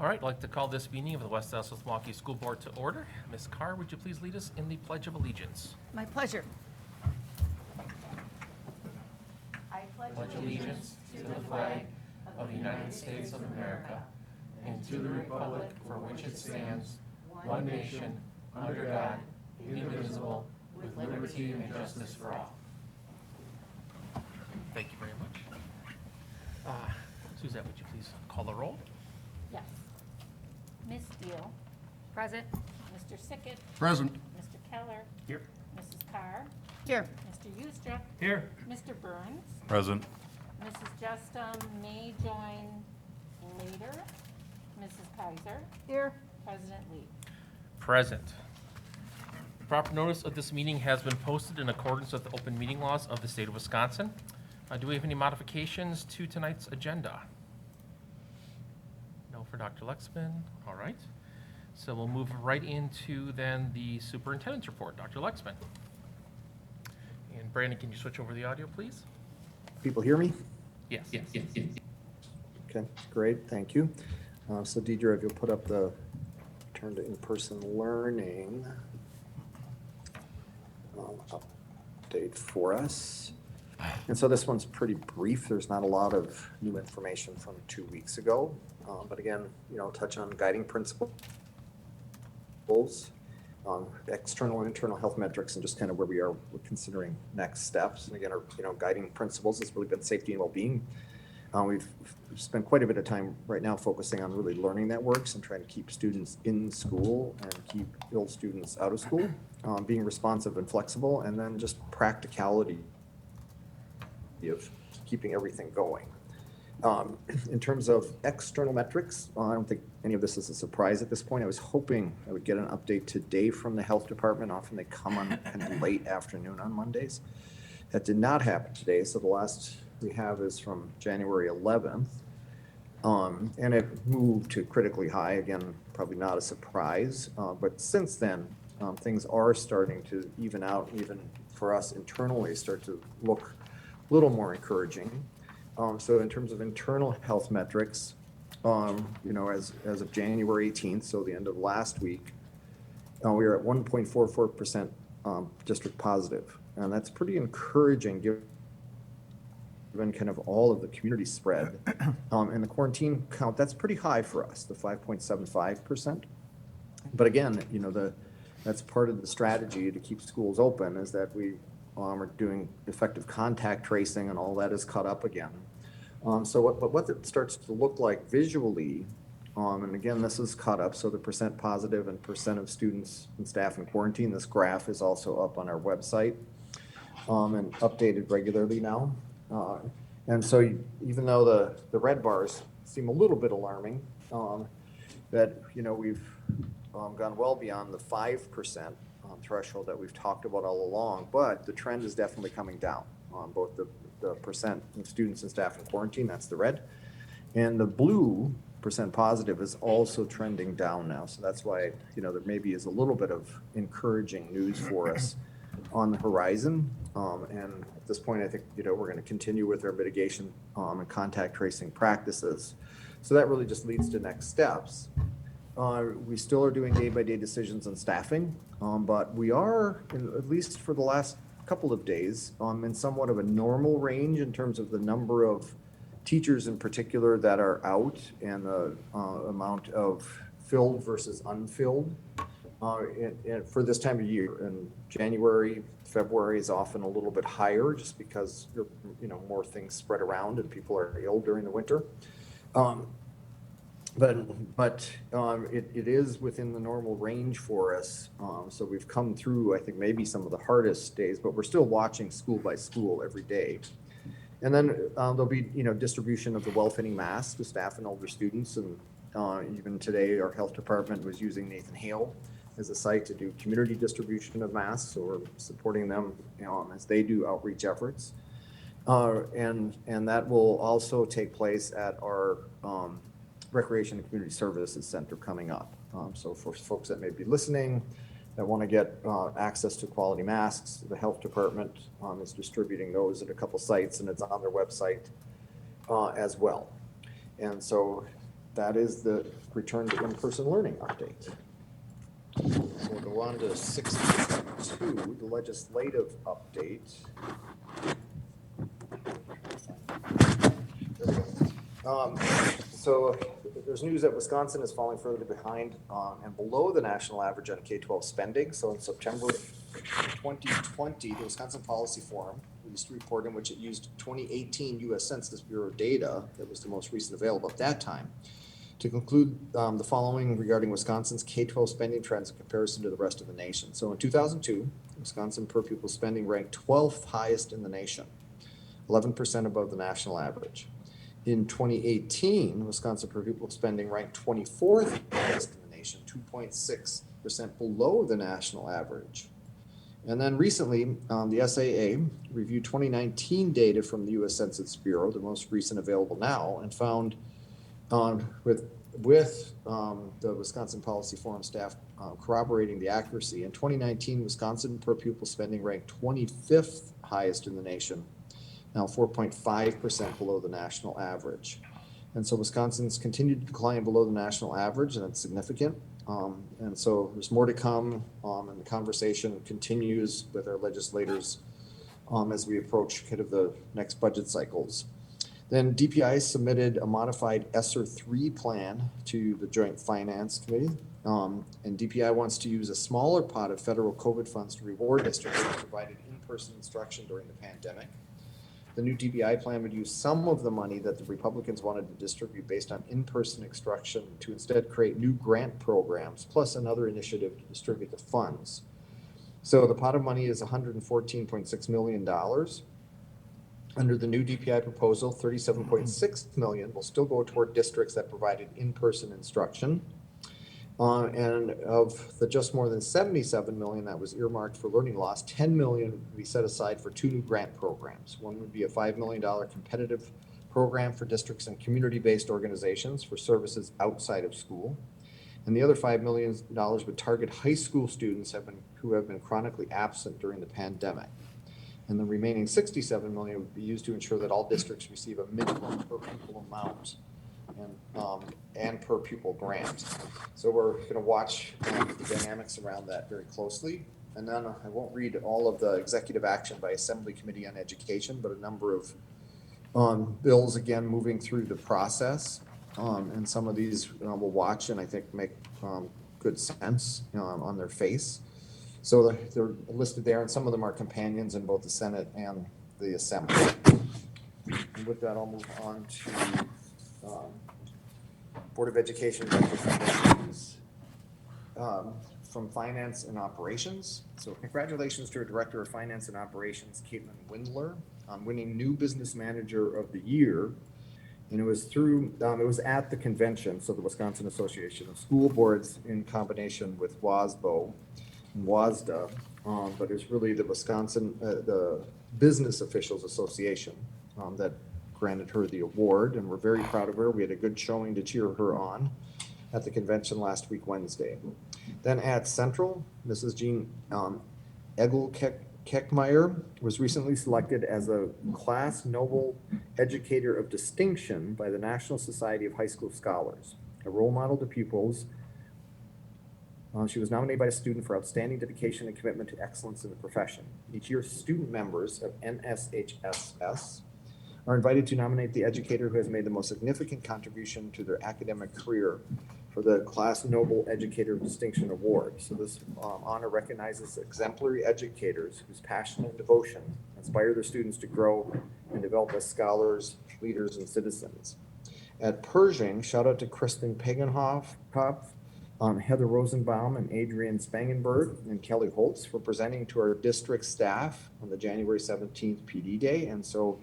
All right, I'd like to call this meeting of the West South Milwaukee School Board to order. Ms. Carr, would you please lead us in the Pledge of Allegiance? My pleasure. I pledge allegiance to the flag of the United States of America and to the republic for which it stands, one nation, under God, indivisible, with liberty and justice for all. Thank you very much. Suzette, would you please call the roll? Yes. Ms. Steele. Present. Mr. Sickett. Present. Mr. Keller. Here. Mrs. Carr. Here. Mr. Ustra. Here. Mr. Burns. Present. Mrs. Justum may join later. Mrs. Kaiser. Here. President Lee. Present. Proper notice of this meeting has been posted in accordance with the open meeting laws of the state of Wisconsin. Do we have any modifications to tonight's agenda? No for Dr. Lexman. All right. So we'll move right into then the superintendent's report. Dr. Lexman. And Brandon, can you switch over the audio, please? People hear me? Yes. Okay, great, thank you. So Deidre, if you'll put up the turn to in-person learning update for us. And so this one's pretty brief. There's not a lot of new information from 2 weeks ago. But again, touch on guiding principles, external and internal health metrics, and just kind of where we're considering next steps. And again, our guiding principles has really been safety and well-being. We've spent quite a bit of time right now focusing on really learning that works and trying to keep students in school and keep ill students out of school, being responsive and flexible, and then just practicality of keeping everything going. In terms of external metrics, I don't think any of this is a surprise at this point. I was hoping I would get an update today from the health department. Often they come on kind of late afternoon on Mondays. That did not happen today, so the last we have is from January 11th. And it moved to critically high, again, probably not a surprise. But since then, things are starting to even out, even for us internally, start to look a little more encouraging. So in terms of internal health metrics, as of January 18th, so the end of last week, we are at 1.44% district positive. And that's pretty encouraging given kind of all of the community spread. And the quarantine count, that's pretty high for us, the 5.75%. But again, that's part of the strategy to keep schools open, is that we are doing effective contact tracing, and all that is caught up again. So what it starts to look like visually, and again, this is caught up, so the percent positive and percent of students and staff in quarantine, this graph is also up on our website and updated regularly now. And so even though the red bars seem a little bit alarming, that, we've gone well beyond the 5% threshold that we've talked about all along, but the trend is definitely coming down on both the percent of students and staff in quarantine, that's the red, and the blue percent positive is also trending down now. So that's why, there maybe is a little bit of encouraging news for us on the horizon. And at this point, I think, we're going to continue with our mitigation and contact tracing practices. So that really just leads to next steps. We still are doing day-by-day decisions on staffing, but we are, at least for the last couple of days, in somewhat of a normal range in terms of the number of teachers in particular that are out and the amount of filled versus unfilled and for this time of year. And January, February is often a little bit higher just because more things spread around and people are ill during the winter. But it is within the normal range for us. So we've come through, I think, maybe some of the hardest days, but we're still watching school by school every day. And then there'll be, distribution of the well-fitting masks to staff and older students. And even today, our health department was using Nathan Hale as a site to do community distribution of masks, so we're supporting them as they do outreach efforts. And that will also take place at our Recreation and Community Services Center coming up. So for folks that may be listening, that want to get access to quality masks, the health department is distributing those at a couple sites, and it's on their website as well. And so that is the return to in-person learning update. So we'll go on to 62, the legislative update. There we go. So there's news that Wisconsin is falling further behind and below the national average on K-12 spending. So in September 2020, the Wisconsin Policy Forum released a report in which it used 2018 U.S. Census Bureau data that was the most recent available at that time to conclude the following regarding Wisconsin's K-12 spending trends in comparison to the rest of the nation. So in 2002, Wisconsin per pupil spending ranked 12th highest in the nation, 11% above the national average. In 2018, Wisconsin per pupil spending ranked 24th highest in the nation, 2.6% below the national average. And then recently, the SAA reviewed 2019 data from the U.S. Census Bureau, the most recent available now, and found with the Wisconsin Policy Forum staff corroborating the accuracy. In 2019, Wisconsin per pupil spending ranked 25th highest in the nation, now 4.5% below the national average. And so Wisconsin's continued to decline below the national average, and that's significant. And so there's more to come, and the conversation continues with our legislators as we approach kind of the next budget cycles. Then DPI submitted a modified ESSER 3 plan to the Joint Finance Committee. And DPI wants to use a smaller pot of federal COVID funds to reward districts that provided in-person instruction during the pandemic. The new DPI plan would use some of the money that the Republicans wanted to distribute based on in-person instruction to instead create new grant programs, plus another initiative to distribute the funds. So the pot of money is $114.6 million. Under the new DPI proposal, $37.6 million will still go toward districts that provided in-person instruction. And of the just more than $77 million that was earmarked for learning loss, $10 million would be set aside for two new grant programs. One would be a $5 million competitive program for districts and community-based organizations for services outside of school. And the other $5 million would target high school students who have been chronically absent during the pandemic. And the remaining $67 million would be used to ensure that all districts receive a minimum per pupil amount and per pupil grant. So we're going to watch the dynamics around that very closely. And then I won't read all of the executive action by Assembly Committee on Education, but a number of bills again moving through the process. And some of these we'll watch and I think make good sense on their face. So they're listed there, and some of them are companions in both the Senate and the Assembly. And with that, I'll move on to Board of Education recommendations from Finance and Operations. So congratulations to our Director of Finance and Operations, Caitlin Windler, on winning New Business Manager of the Year. And it was it was at the convention, so the Wisconsin Association of School Boards in combination with WASBO and WASDA, but it's really the the Business Officials Association that granted her the award, and we're very proud of her. We had a good showing to cheer her on at the convention last week, Wednesday. Then at Central, Mrs. Jean Egel-Keckmeyer was recently selected as a Class Noble Educator of Distinction by the National Society of High School Scholars, a role model to pupils. She was nominated by a student for outstanding dedication and commitment to excellence in the profession. Each year, student members of NSHSS are invited to nominate the educator who has made the most significant contribution to their academic career for the Class Noble Educator of Distinction Award. So this honor recognizes exemplary educators whose passion and devotion inspire their students to grow and develop as scholars, leaders, and citizens. At Pershing, shout out to Kristen Pagenhoff, Heather Rosenbaum, and Adrian Spangenberg, and Kelly Holtz for presenting to our district staff on the January 17th PD Day. And so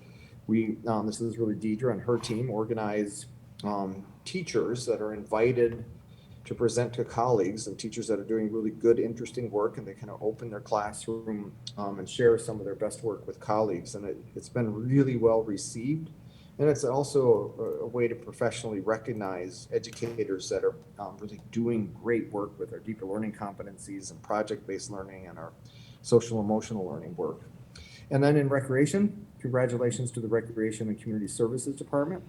we, this is really Deidre and her team, organize teachers that are invited to present to colleagues, and teachers that are doing really good, interesting work, and they kind of open their classroom and share some of their best work with colleagues. And it's been really well received. And it's also a way to professionally recognize educators that are really doing great work with our deeper learning competencies and project-based learning and our social emotional learning work. And then in recreation, congratulations to the Recreation and Community Services Department.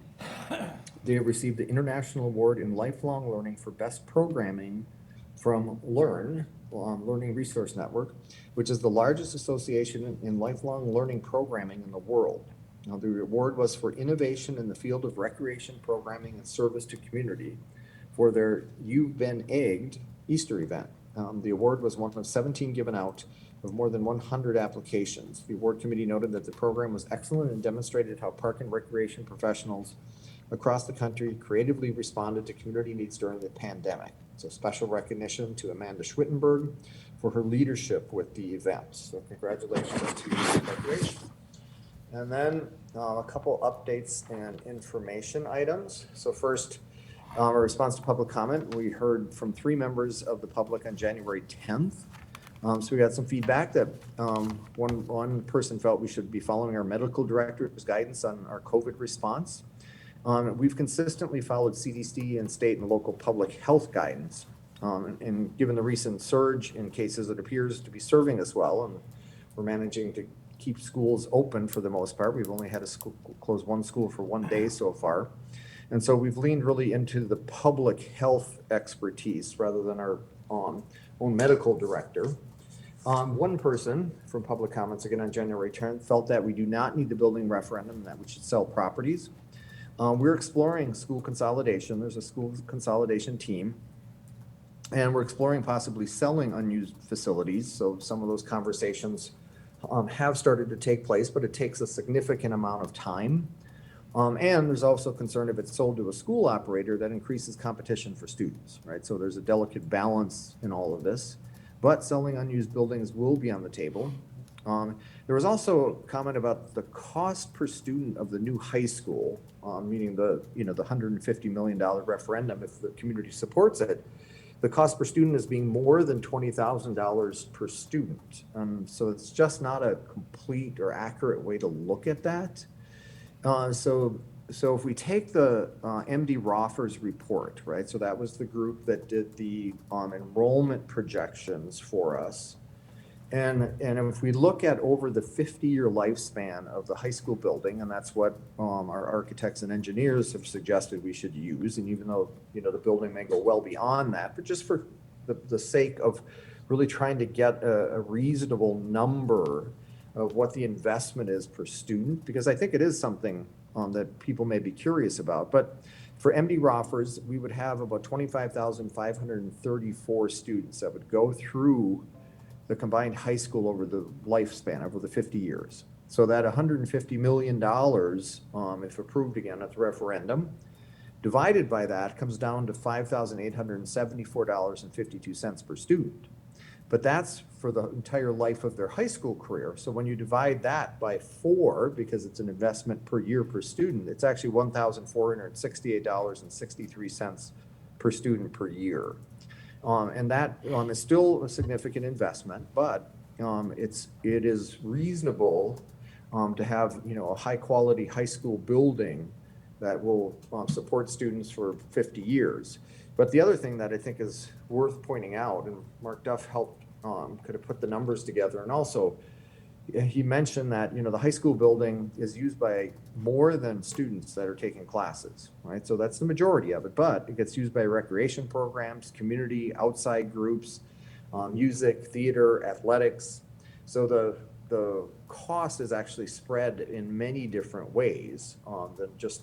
They have received the International Award in Lifelong Learning for Best Programming from Learning Resource Network, which is the largest association in lifelong learning programming in the world. Now, the award was for innovation in the field of recreation programming and service to community for their You've Been Egged Easter event. The award was one of 17 given out of more than 100 applications. The award committee noted that the program was excellent and demonstrated how park and recreation professionals across the country creatively responded to community needs during the pandemic. So special recognition to Amanda Schwittenberg for her leadership with the event. So congratulations to Recreation. And then a couple updates and information items. So first, a response to public comment. We heard from 3 members of the public on January 10th. So we got some feedback that one person felt we should be following our medical director's guidance on our COVID response. We've consistently followed CDC and state and local public health guidance. And given the recent surge in cases, it appears to be serving us well, and we're managing to keep schools open for the most part. We've only had to close one school for 1 day so far. And so we've leaned really into the public health expertise rather than our own medical director. One person from public comments, again on January 10th, felt that we do not need the building referendum and that we should sell properties. We're exploring school consolidation. There's a school consolidation team. And we're exploring possibly selling unused facilities. So some of those conversations have started to take place, but it takes a significant amount of time. And there's also concern if it's sold to a school operator that increases competition for students, right? So there's a delicate balance in all of this, but selling unused buildings will be on the table. There was also a comment about the cost per student of the new high school, meaning the $150 million referendum if the community supports it. The cost per student is being more than $20,000 per student. So it's just not a complete or accurate way to look at that. So if we take the MD Roffer's report, right? So that was the group that did the enrollment projections for us. And if we look at over the 50-year lifespan of the high school building, and that's what our architects and engineers have suggested we should use, and even though the building may go well beyond that, but just for the sake of really trying to get a reasonable number of what the investment is per student, because I think it is something that people may be curious about. But for MD Roffers, we would have about 25,534 students that would go through the combined high school over the lifespan, over the 50 years. So that $150 million, if approved again at the referendum, divided by that comes down to $5,874.52 per student. But that's for the entire life of their high school career. So when you divide that by 4, because it's an investment per year per student, it's actually $1,468.63 per student per year. And that is still a significant investment, but it is reasonable to have a high quality high school building that will support students for 50 years. But the other thing that I think is worth pointing out, and Mark Duff helped could have put the numbers together, and also he mentioned that the high school building is used by more than students that are taking classes, right? So that's the majority of it, but it gets used by recreation programs, community, outside groups, music, theater, athletics. So the cost is actually spread in many different ways than just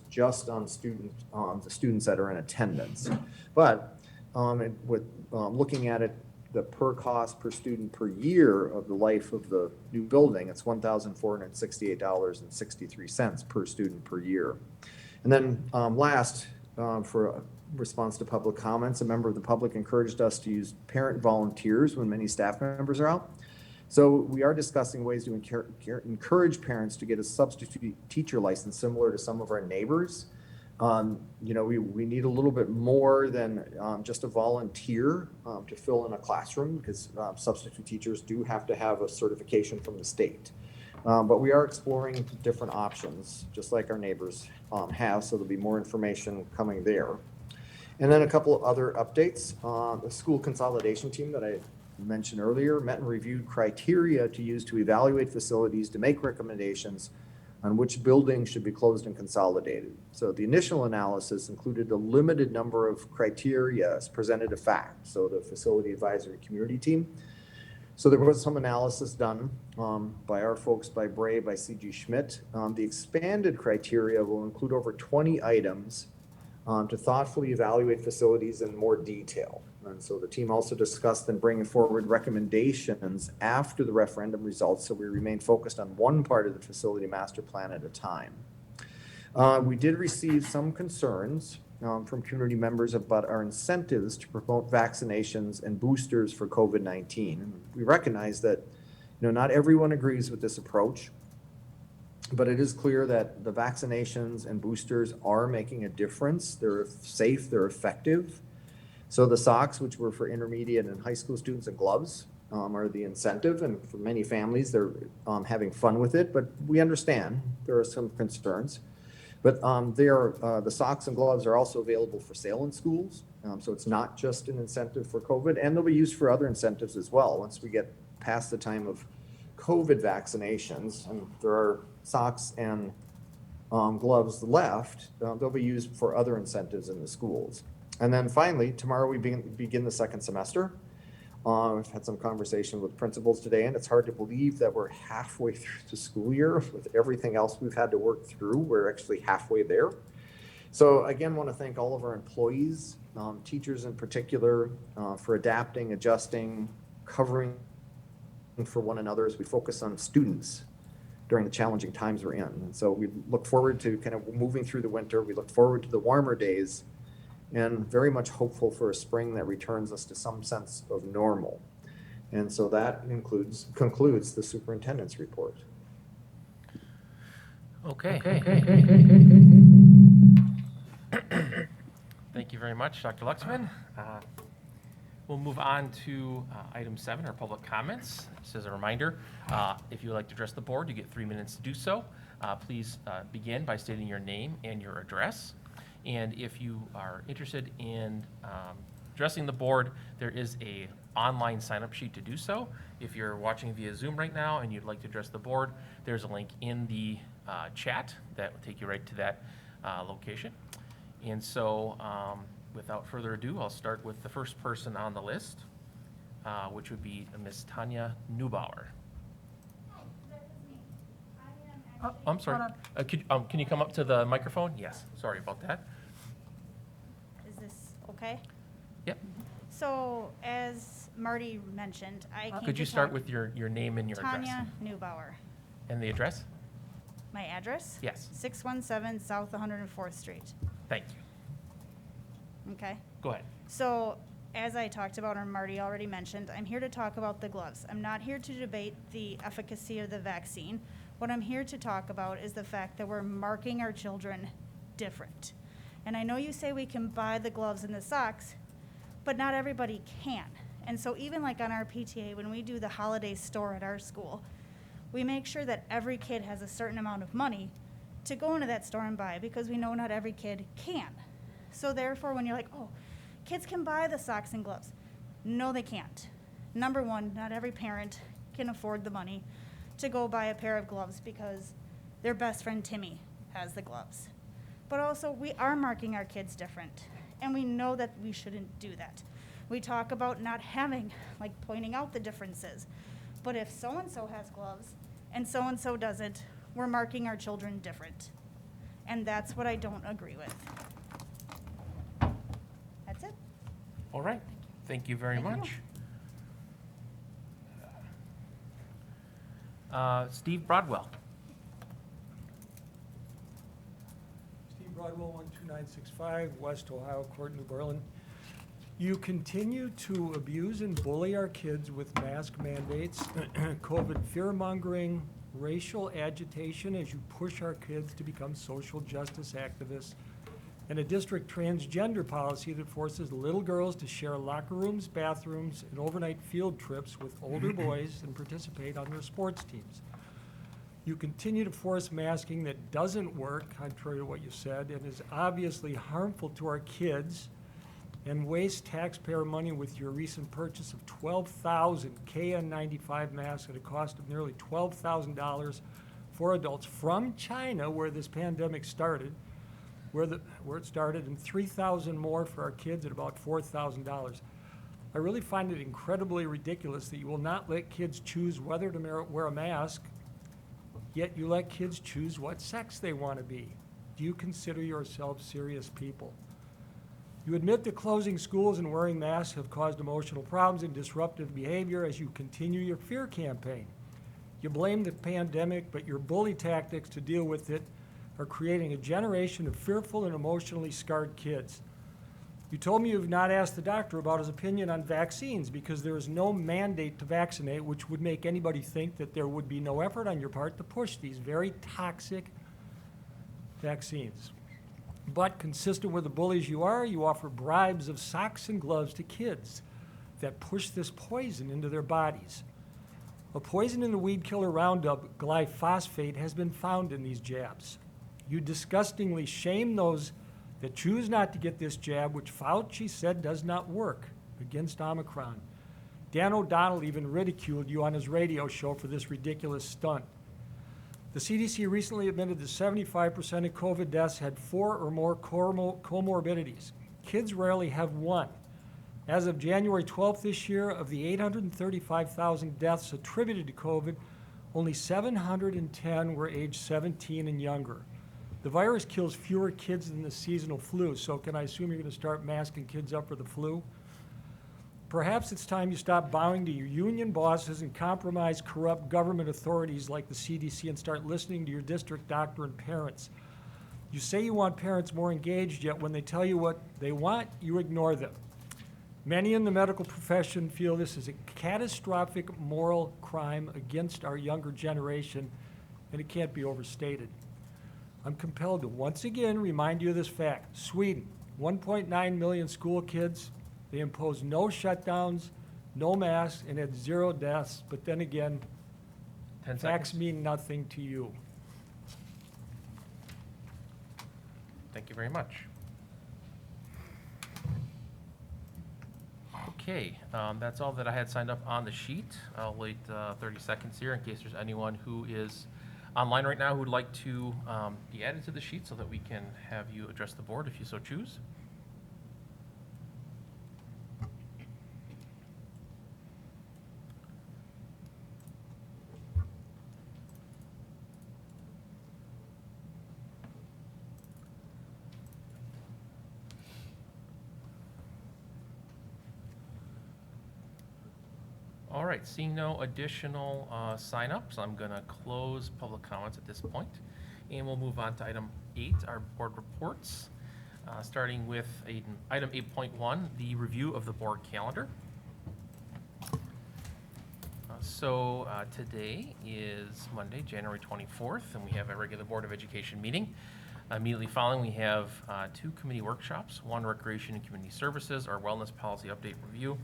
on the students that are in attendance. But with looking at it, the per cost per student per year of the life of the new building, it's $1,468.63 per student per year. And then last, for a response to public comments, a member of the public encouraged us to use parent volunteers when many staff members are out. So we are discussing ways to encourage parents to get a substitute teacher license similar to some of our neighbors. We need a little bit more than just a volunteer to fill in a classroom, because substitute teachers do have to have a certification from the state. But we are exploring different options, just like our neighbors have, so there'll be more information coming there. And then a couple of other updates. The school consolidation team that I mentioned earlier met and reviewed criteria to use to evaluate facilities to make recommendations on which buildings should be closed and consolidated. So the initial analysis included a limited number of criteria as presented to fact, so the facility advisory community team. So there was some analysis done by our folks, by Bray, by C.G. Schmidt. The expanded criteria will include over 20 items to thoughtfully evaluate facilities in more detail. And so the team also discussed and bringing forward recommendations after the referendum results, so we remain focused on one part of the facility master plan at a time. We did receive some concerns from community members about our incentives to promote vaccinations and boosters for COVID-19. And we recognize that not everyone agrees with this approach, but it is clear that the vaccinations and boosters are making a difference. They're safe, they're effective. So the socks, which were for intermediate and high school students, and gloves are the incentive. And for many families, they're having fun with it, but we understand there are some concerns. But the socks and gloves are also available for sale in schools. So it's not just an incentive for COVID, and they'll be used for other incentives as well. Once we get past the time of COVID vaccinations, and there are socks and gloves left, they'll be used for other incentives in the schools. And then finally, tomorrow we begin the second semester. I've had some conversation with principals today, and it's hard to believe that we're halfway through the school year with everything else we've had to work through. We're actually halfway there. So again, want to thank all of our employees, teachers in particular, for adapting, adjusting, covering for one another as we focus on students during the challenging times we're in. And so we look forward to kind of moving through the winter. We look forward to the warmer days, and very much hopeful for a spring that returns us to some sense of normal. And so that concludes the superintendent's report. Okay. Thank you very much, Dr. Luxman. We'll move on to item 7, our public comments. Just as a reminder, if you would like to address the board, you get 3 minutes to do so. Please begin by stating your name and your address. And if you are interested in addressing the board, there is a online sign-up sheet to do so. If you're watching via Zoom right now and you'd like to address the board, there's a link in the chat that will take you right to that location. And so without further ado, I'll start with the first person on the list, which would be Miss Tanya Neubauer. I'm sorry. Can you come up to the microphone? Yes. Sorry about that. Is this okay? Yep. So, as Marty mentioned, I came Could you to start talk- with your name and your Tanya address? Neubauer. And the address? My address? Yes. 617 South 104th Street. Thank you. Okay. Go ahead. So, as I talked about, and Marty already mentioned, I'm here to talk about the gloves. I'm not here to debate the efficacy of the vaccine. What I'm here to talk about is the fact that we're marking our children different. And I know you say we can buy the gloves and the socks, but not everybody can. And so even like on our PTA, when we do the holiday store at our school, we make sure that every kid has a certain amount of money to go into that store and buy, because we know not every kid can. So therefore, when you're like, oh, kids can buy the socks and gloves. No, they can't. Number one, not every parent can afford the money to go buy a pair of gloves because their best friend Timmy has the gloves. But also, we are marking our kids different, and we know that we shouldn't do that. We talk about not having, like pointing out the differences. But if so-and-so has gloves and so-and-so doesn't, we're marking our children different. And that's what I don't agree with. That's it. All right. Thank you very Thank you. much. Steve Broadwell. Steve Broadwell, 12965 West Ohio Court, New Berlin. You continue to abuse and bully our kids with mask mandates, COVID fear-mongering, racial agitation as you push our kids to become social justice activists, and a district transgender policy that forces little girls to share locker rooms, bathrooms, and overnight field trips with older boys and participate on their sports teams. You continue to force masking that doesn't work, contrary to what you said, and is obviously harmful to our kids, and waste taxpayer money with your recent purchase of 12,000 KN95 masks at a cost of nearly $12,000 for adults from China, where this pandemic started, where it started, and 3,000 more for our kids at about $4,000. I really find it incredibly ridiculous that you will not let kids choose whether to wear a mask, yet you let kids choose what sex they want to be. Do you consider yourselves serious people? You admit that closing schools and wearing masks have caused emotional problems and disruptive behavior as you continue your fear campaign. You blame the pandemic, but your bully tactics to deal with it are creating a generation of fearful and emotionally scarred kids. You told me you've not asked the doctor about his opinion on vaccines because there is no mandate to vaccinate, which would make anybody think that there would be no effort on your part to push these very toxic vaccines. But consistent with the bullies you are, you offer bribes of socks and gloves to kids that push this poison into their bodies. A poison in the weed killer Roundup, glyphosate, has been found in these jabs. You disgustingly shame those that choose not to get this jab, which Fauci said does not work against Omicron. Dan O'Donnell even ridiculed you on his radio show for this ridiculous stunt. The CDC recently admitted that 75% of COVID deaths had 4 or more comorbidities. Kids rarely have one. As of January 12th this year, of the 835,000 deaths attributed to COVID, only 710 were age 17 and younger. The virus kills fewer kids than the seasonal flu, so can I assume you're going to start masking kids up for the flu? Perhaps it's time you stop bowing to your union bosses and compromise corrupt government authorities like the CDC and start listening to your district doctor and parents. You say you want parents more engaged, yet when they tell you what they want, you ignore them. Many in the medical profession feel this is a catastrophic moral crime against our younger generation, and it can't be overstated. I'm compelled to once again remind you of this fact. Sweden, 1.9 million school kids. They imposed no shutdowns, no masks, and had 0 deaths. But then again, 10 facts seconds. mean nothing to you. Thank you very much. Okay, that's all that I had signed up on the sheet. I'll wait 30 seconds here in case there's anyone who is online right now who would like to be added to the sheet so that we can have you address the board if you so choose. All right, seeing no additional sign-ups, I'm going to close public comments at this point, and we'll move on to item 8, our board reports, starting with item 8.1, the review of the board calendar. So today is Monday, January 24th, and we have a regular Board of Education meeting. Immediately following, we have 2 committee workshops, one Recreation and Community Services, our Wellness Policy Update Review,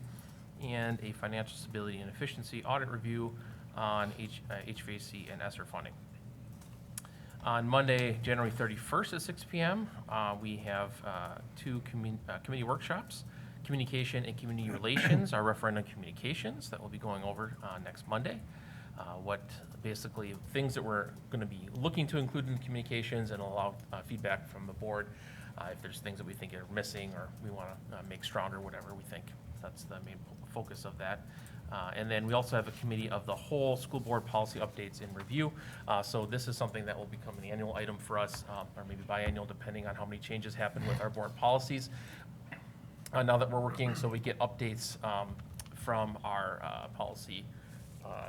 and a Financial Stability and Efficiency Audit Review on HVAC and ESSER funding. On Monday, January 31st at 6 p.m., we have 2 committee workshops, Communication and Community Relations, our referendum communications that we'll be going over next Monday. What basically things that we're going to be looking to include in the communications and allow feedback from the board if there's things that we think are missing or we want to make stronger, whatever we think. That's the main focus of that. And then we also have a committee of the whole school board policy updates in review. So this is something that will become an annual item for us, or maybe biannual, depending on how many changes happen with our board policies. Now that we're working, so we get updates from our policy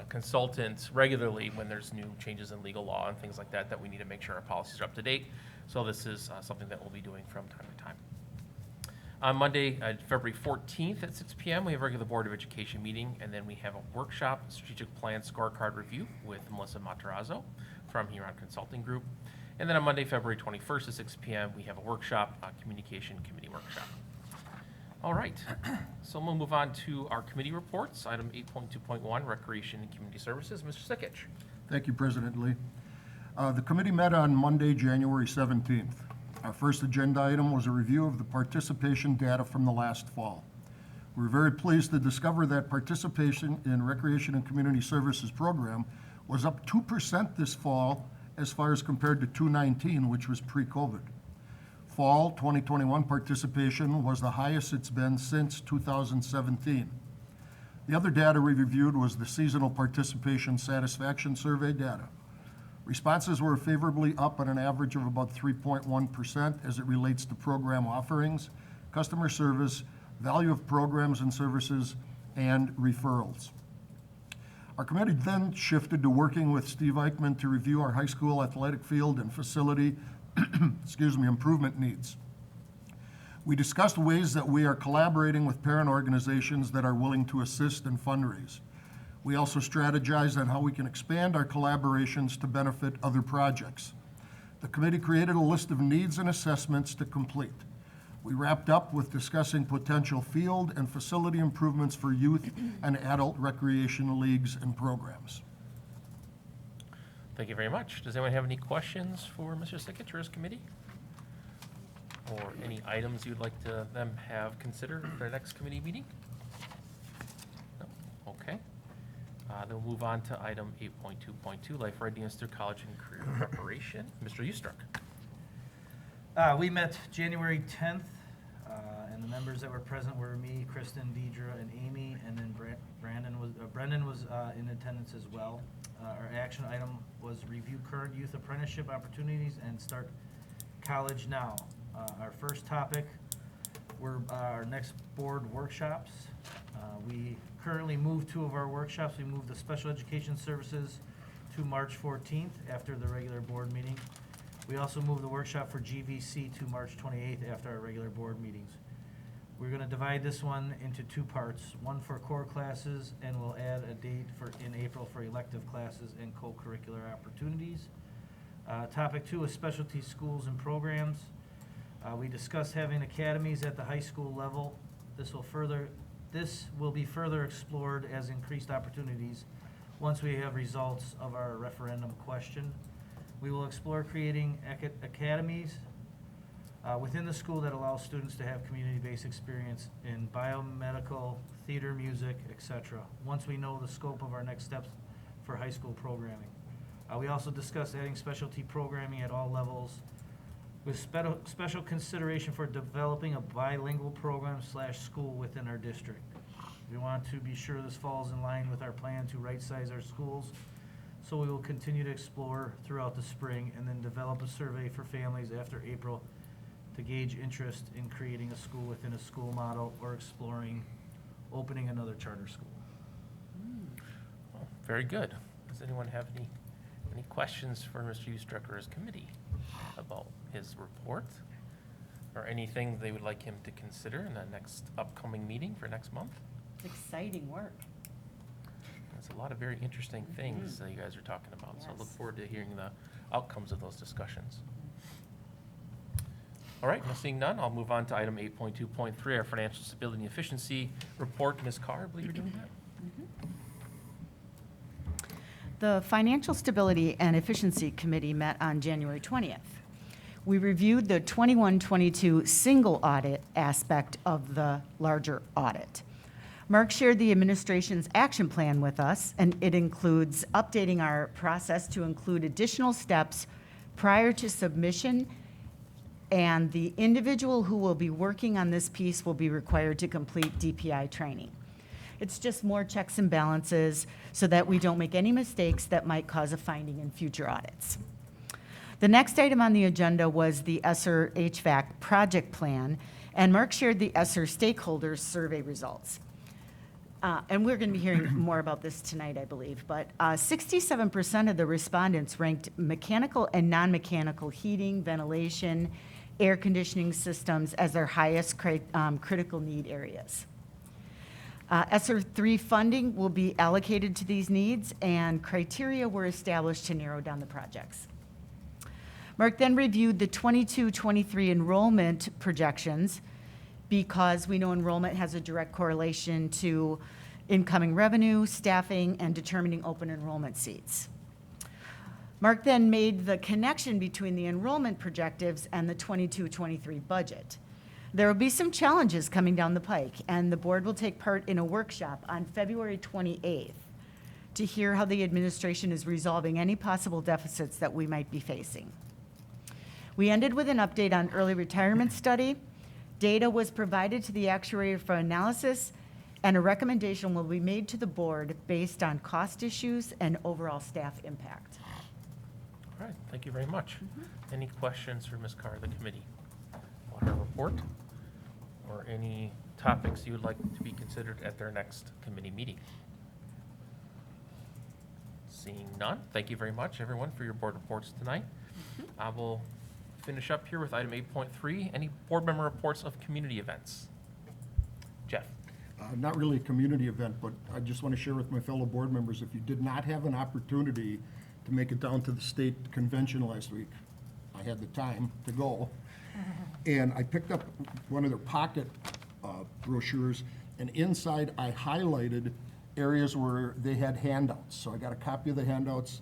consultants regularly when there's new changes in legal law and things like that, that we need to make sure our policies are up to date. So this is something that we'll be doing from time to time. On Monday, February 14th at 6 p.m., we have a regular Board of Education meeting, and then we have a workshop, strategic plan scorecard review with Melissa Matarazzo from Huron Consulting Group. And then on Monday, February 21st at 6 p.m., we have a workshop, communication committee workshop. All right, so we'll move on to our committee reports. Item 8.2.1, Recreation and Community Services. Mr. Sikich. Thank you, President Lee. The committee met on Monday, January 17th. Our first agenda item was a review of the participation data from the last fall. We were very pleased to discover that participation in Recreation and Community Services program was up 2% this fall as far as compared to 219, which was pre-COVID. Fall 2021 participation was the highest it's been since 2017. The other data we reviewed was the seasonal participation satisfaction survey data. Responses were favorably up on an average of about 3.1% as it relates to program offerings, customer service, value of programs and services, and referrals. Our committee then shifted to working with Steve Eichmann to review our high school athletic field and facility improvement needs. We discussed ways that we are collaborating with parent organizations that are willing to assist and fundraise. We also strategized on how we can expand our collaborations to benefit other projects. The committee created a list of needs and assessments to complete. We wrapped up with discussing potential field and facility improvements for youth and adult recreation leagues and programs. Thank you very much. Does anyone have any questions for Mr. Sickich or his committee? Or any items you'd like to them have considered for their next committee meeting? No? Okay. Then we'll move on to item 8.2.2, life readiness through college and career preparation. Mr. Ustruck. We met January 10th, and the members that were present were me, Kristen, Deidre, and Amy, and then Brendan was in attendance as well. Our action item was review current youth apprenticeship opportunities and start college now. Our first topic were our next board workshops. We currently moved 2 of our workshops. We moved the special education services to March 14th after the regular board meeting. We also moved the workshop for GVC to March 28th after our regular board meetings. We're going to divide this one into 2 parts, one for core classes, and we'll add a date in April for elective classes and co-curricular opportunities. Topic 2 is specialty schools and programs. We discussed having academies at the high school level. This will be further explored as increased opportunities once we have results of our referendum question. We will explore creating academies within the school that allows students to have community-based experience in biomedical, theater, music, etc. Once we know the scope of our next steps for high school programming. We also discussed adding specialty programming at all levels with special consideration for developing a bilingual program / school within our district. We want to be sure this falls in line with our plan to right-size our schools, so we will continue to explore throughout the spring and then develop a survey for families after April to gauge interest in creating a school within a school model or exploring opening another charter school. Well, very good. Does anyone have any questions for Mr. Ustruck or his committee about his report? Or anything they would like him to consider in the next upcoming meeting for next month? Exciting work. There's a lot of very interesting things that you guys are talking about, so I look Yes. forward to hearing the outcomes of those discussions. All right, seeing none, I'll move on to item 8.2.3, our financial stability and efficiency report. Ms. Carr, I believe you're doing that? The Financial Stability and Efficiency Committee met on January 20th. We reviewed the 21-22 single audit aspect of the larger audit. Mark shared the administration's action plan with us, and it includes updating our process to include additional steps prior to submission, and the individual who will be working on this piece will be required to complete DPI training. It's just more checks and balances so that we don't make any mistakes that might cause a finding in future audits. The next item on the agenda was the ESSER HVAC project plan, and Mark shared the ESSER stakeholders survey results. And we're going to be hearing more about this tonight, I believe, but 67% of the respondents ranked mechanical and non-mechanical heating, ventilation, air conditioning systems as their highest critical need areas. ESSER 3 funding will be allocated to these needs, and criteria were established to narrow down the projects. Mark then reviewed the 22-23 enrollment projections because we know enrollment has a direct correlation to incoming revenue, staffing, and determining open enrollment seats. Mark then made the connection between the enrollment projectives and the 22-23 budget. There will be some challenges coming down the pike, and the board will take part in a workshop on February 28th to hear how the administration is resolving any possible deficits that we might be facing. We ended with an update on early retirement study. Data was provided to the actuary for analysis, and a recommendation will be made to the board based on cost issues and overall staff impact. All right, thank you very much. Any questions for Ms. Carr, the committee, on her report? Or any topics you would like to be considered at their next committee meeting? Seeing none, thank you very much, everyone, for your board reports tonight. I will finish up here with item 8.3, any board member reports of community events? Jeff? Not really a community event, but I just want to share with my fellow board members, if you did not have an opportunity to make it down to the state convention last week, I had the time to go. And I picked up one of their pocket brochures, and inside I highlighted areas where they had handouts. So I got a copy of the handouts,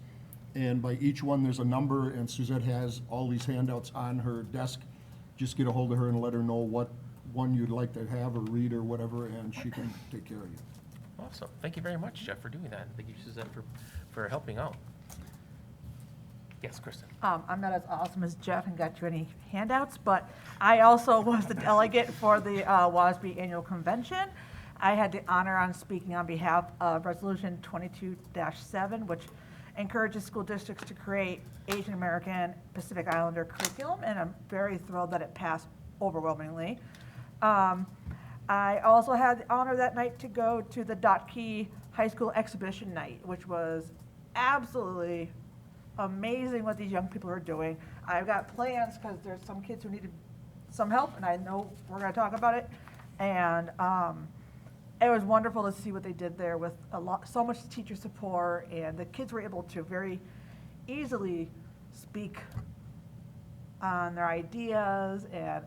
and by each one there's a number, and Suzette has all these handouts on her desk. Just get a hold of her and let her know what one you'd like to have or read or whatever, and she can take care of you. Awesome, thank you very much, Jeff, for doing that. Thank you, Suzette, for helping out. Yes, Kristen? I'm not as awesome as Jeff and got you any handouts, but I also was the delegate for the WASB Annual Convention. I had the honor on speaking on behalf of Resolution 22-7, which encourages school districts to create Asian American Pacific Islander curriculum, and I'm very thrilled that it passed overwhelmingly. I also had the honor that night to go to the Dot Key High School Exhibition Night, which was absolutely amazing what these young people are doing. I've got plans because there's some kids who needed some help, and I know we're going to talk about it. And it was wonderful to see what they did there with so much teacher support, and the kids were able to very easily speak on their ideas. And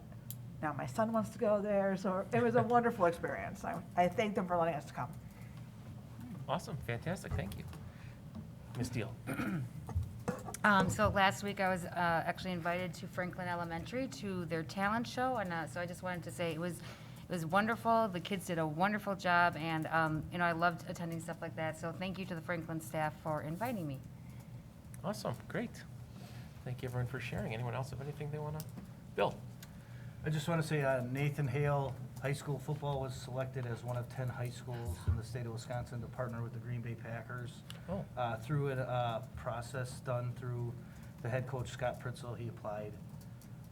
now my son wants to go there, so it was a wonderful experience. I thank them for letting us come. Awesome, fantastic, thank you. Ms. Deal? So last week I was actually invited to Franklin Elementary to their talent show, and so I just wanted to say it was wonderful. The kids did a wonderful job, and I loved attending stuff like that. So thank you to the Franklin staff for inviting me. Awesome, great. Thank you, everyone, for sharing. Anyone else have anything they want to? Bill? I just want to say Nathan Hale High School Football was selected as one of 10 high schools in the state of Wisconsin to partner with the Green Bay Packers. Through a process done through the head coach, Scott Pritzel. He applied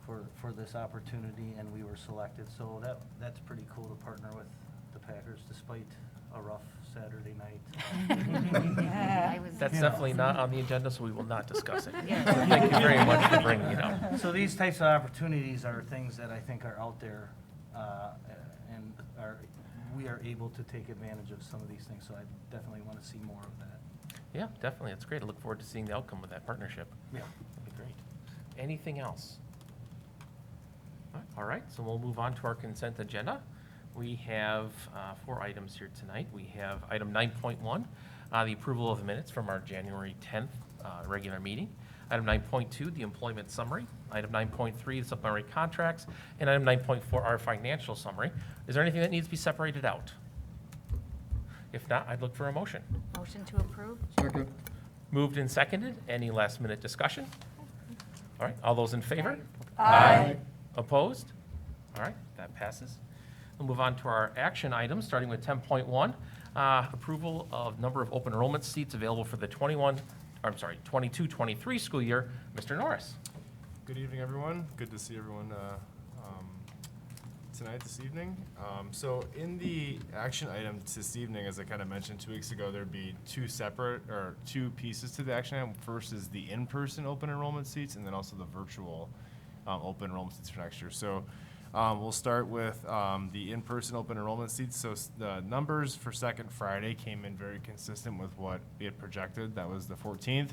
for this opportunity, and we were selected. So that's pretty cool to partner with the Packers despite a rough Saturday night. That's definitely not on the agenda, so we will not discuss it. So thank you very much for bringing it up. So these types of opportunities are things that I think are out there, and we are able to take advantage of some of these things. So I definitely want to see more of that. Yeah, definitely. It's great. I look forward to seeing the outcome of that partnership. Yeah. That'd be great. Anything else? All right, so we'll move on to our consent agenda. We have 4 items here tonight. We have item 9.1, the approval of the minutes from our January 10th regular meeting. Item 9.2, the employment summary. Item 9.3, the supplementary contracts. And item 9.4, our financial summary. Is there anything that needs to be separated out? If not, I'd look for a motion. Motion to approve? Second. Moved and seconded. Any last minute discussion? All right, all those in favor? Aye. Opposed? All right, that passes. We'll move on to our action items, starting with 10.1, approval of number of open enrollment seats available for the 22-23 school year. Mr. Norris. Good evening, everyone. Good to see everyone tonight, this evening. So in the action item this evening, as I kind of mentioned 2 weeks ago, there'd be 2 pieces to the action item. First is the in-person open enrollment seats, and then also the virtual open enrollment seats for next year. So we'll start with the in-person open enrollment seats. So the numbers for second Friday came in very consistent with what we had projected. That was the 14th.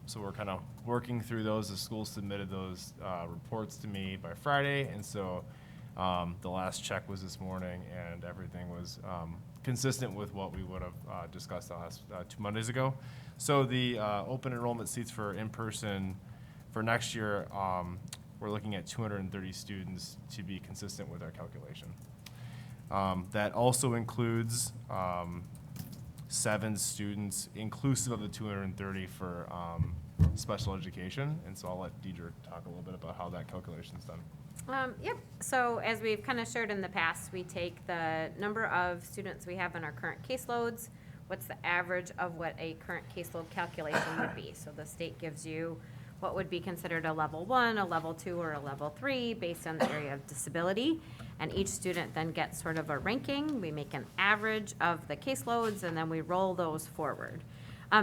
So we're kind of working through those. The school submitted those reports to me by Friday, and so the last check was this morning, and everything was consistent with what we would have discussed the last 2 Mondays ago. So the open enrollment seats for in-person for next year, we're looking at 230 students to be consistent with our calculation. That also includes 7 students, inclusive of the 230 for special education. And so I'll let Deidre talk a little bit about how that calculation is done. Yep, so as we've kind of shared in the past, we take the number of students we have in our current caseloads, what's the average of what a current caseload calculation would be. So the state gives you what would be considered a level 1, a level 2, or a level 3 based on the area of disability. And each student then gets sort of a ranking. We make an average of the caseloads, and then we roll those forward.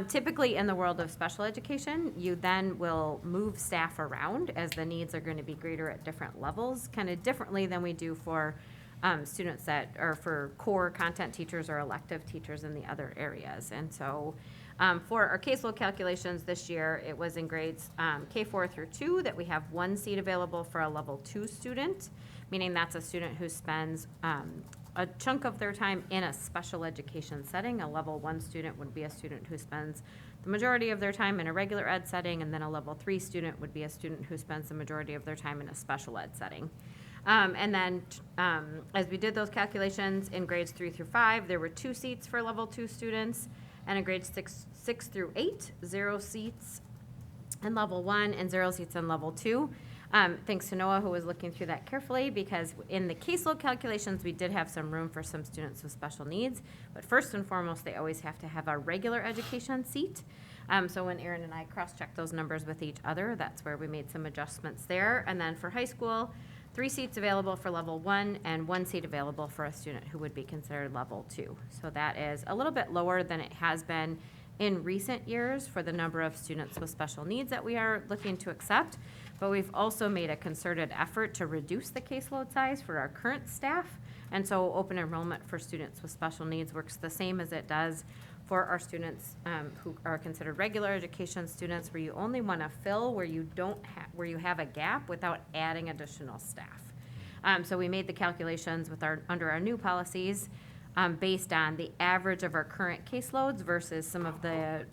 Typically in the world of special education, you then will move staff around as the needs are going to be greater at different levels, kind of differently than we do for students that are for core content teachers or elective teachers in the other areas. And so for our caseload calculations this year, it was in grades K4 through 2 that we have 1 seat available for a level 2 student, meaning that's a student who spends a chunk of their time in a special education setting. A level 1 student would be a student who spends the majority of their time in a regular ed setting, and then a level 3 student would be a student who spends the majority of their time in a special ed setting. And then as we did those calculations in grades 3 through 5, there were 2 seats for level 2 students, and in grades 6 through 8, 0 seats in level 1 and 0 seats in level 2. Thanks to Noah, who was looking through that carefully, because in the caseload calculations, we did have some room for some students with special needs. But first and foremost, they always have to have a regular education seat. So when Aaron and I cross-checked those numbers with each other, that's where we made some adjustments there. And then for high school, 3 seats available for level 1 and 1 seat available for a student who would be considered level 2. So that is a little bit lower than it has been in recent years for the number of students with special needs that we are looking to accept. But we've also made a concerted effort to reduce the caseload size for our current staff. And so open enrollment for students with special needs works the same as it does for our students who are considered regular education students, where you only want to fill where you where you have a gap without adding additional staff. So we made the calculations with under our new policies based on the average of our current caseloads versus some of the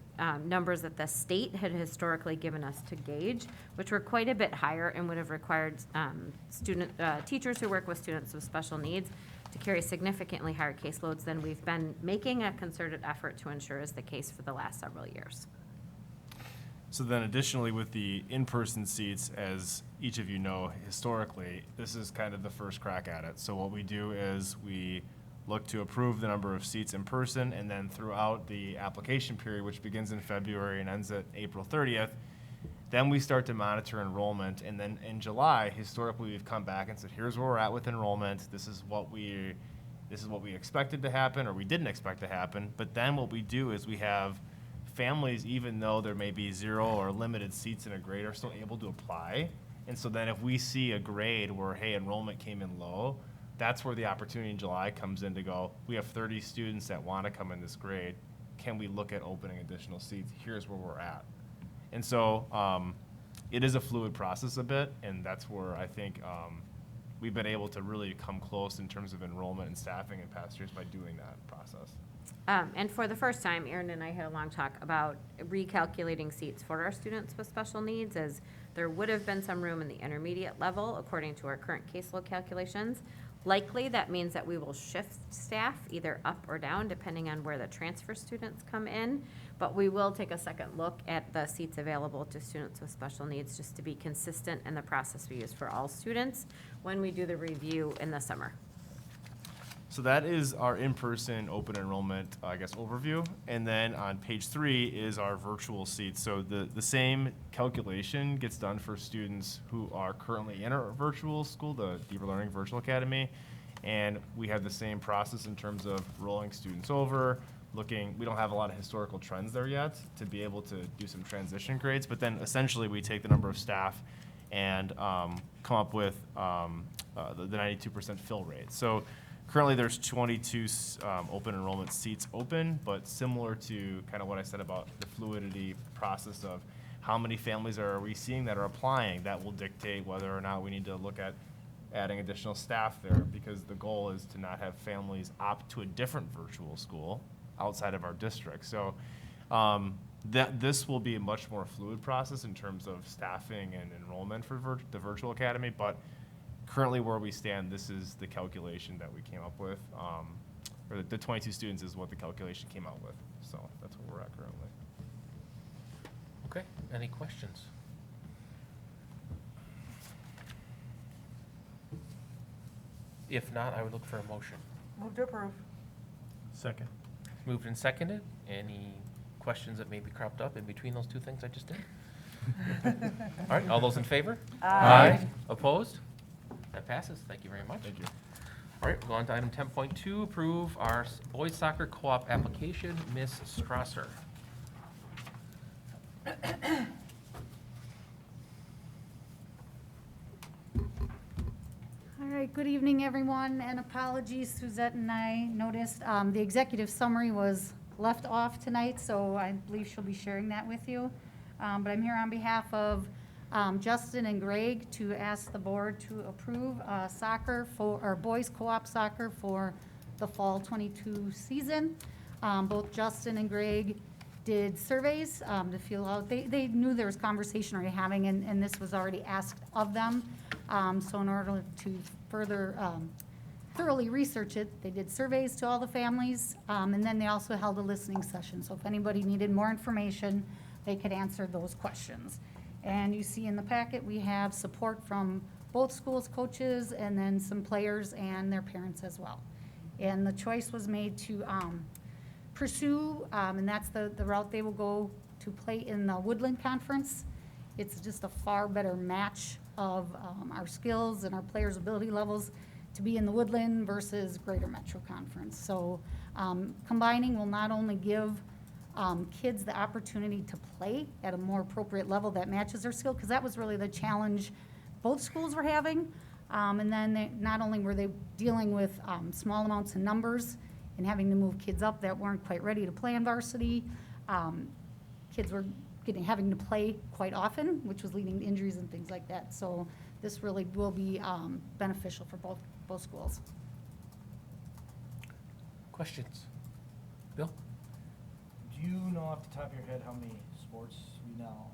numbers that the state had historically given us to gauge, which were quite a bit higher and would have required teachers who work with students with special needs to carry significantly higher caseloads than we've been making a concerted effort to ensure is the case for the last several years. So then additionally with the in-person seats, as each of you know, historically, this is kind of the first crack at it. So what we do is we look to approve the number of seats in person, and then throughout the application period, which begins in February and ends at April 30th, then we start to monitor enrollment. And then in July, historically, we've come back and said, here's where we're at with enrollment. This is what we expected to happen, or we didn't expect to happen. But then what we do is we have families, even though there may be 0 or limited seats in a grade, are still able to apply. And so then if we see a grade where, hey, enrollment came in low, that's where the opportunity in July comes in to go, we have 30 students that want to come in this grade. Can we look at opening additional seats? Here's where we're at. And so it is a fluid process a bit, and that's where I think we've been able to really come close in terms of enrollment and staffing in past years by doing that process. And for the first time, Aaron and I had a long talk about recalculating seats for our students with special needs, as there would have been some room in the intermediate level according to our current caseload calculations. Likely, that means that we will shift staff either up or down depending on where the transfer students come in, but we will take a second look at the seats available to students with special needs just to be consistent in the process we use for all students when we do the review in the summer. So that is our in-person open enrollment, overview. And then on page 3 is our virtual seats. So the same calculation gets done for students who are currently in our virtual school, the Deeper Learning Virtual Academy. And we have the same process in terms of rolling students over, we don't have a lot of historical trends there yet to be able to do some transition grades. But then essentially we take the number of staff and come up with the 92% fill rate. So currently, there's 22 open enrollment seats open, but similar to kind of what I said about the fluidity process of how many families are we seeing that are applying, that will dictate whether or not we need to look at adding additional staff there, because the goal is to not have families opt to a different virtual school outside of our district. So this will be a much more fluid process in terms of staffing and enrollment for the virtual academy, but currently where we stand, this is the calculation that we came up with. or the 22 students is what the calculation came out with. So that's where we're at currently. Okay, any questions? If not, I would look for a motion. Move to approve. Second. Moved and seconded. Any questions that maybe cropped up in between those two things I just did? All right, all those in favor? Aye. Opposed? That passes. Thank you very much. Thank you. All right, we'll go on to item 10.2, approve our boys soccer co-op application. Ms. Strasser. All right, good evening, everyone, and apologies, Suzette and I noticed the executive summary was left off tonight, so I believe she'll be sharing that with you. But I'm here on behalf of Justin and Greg to ask the board to approve soccer or boys co-op soccer for the fall 22 season. Both Justin and Greg did surveys to feel out, they knew there was conversation already having, and this was already asked of them. So in order to further thoroughly research it, they did surveys to all the families, and then they also held a listening session. So if anybody needed more information, they could answer those questions. And you see in the packet, we have support from both schools' coaches and then some players and their parents as well. And the choice was made to pursue, and that's the route they will go to play in the Woodland Conference. It's just a far better match of our skills and our players' ability levels to be in the Woodland versus Greater Metro Conference. So combining will not only give kids the opportunity to play at a more appropriate level that matches their skill, because that was really the challenge both schools were having. And then not only were they dealing with small amounts of numbers and having to move kids up that weren't quite ready to play in varsity, kids were having to play quite often, which was leading to injuries and things like that. So this really will be beneficial for both schools. Questions? Bill? Do you know off the top of your head how many sports we now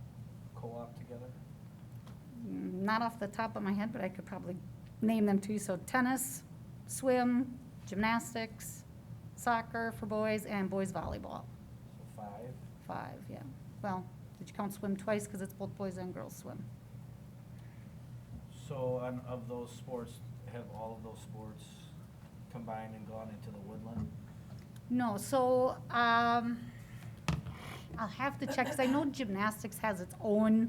co-op together? Not off the top of my head, but I could probably name them to you. So tennis, swim, gymnastics, soccer for boys, and boys volleyball. So 5? 5, yeah. Well, did you count swim twice? Because it's both boys and girls swim. So of those sports, have all of those sports combined and gone into the Woodland? No, so I'll have to check, because I know gymnastics has its own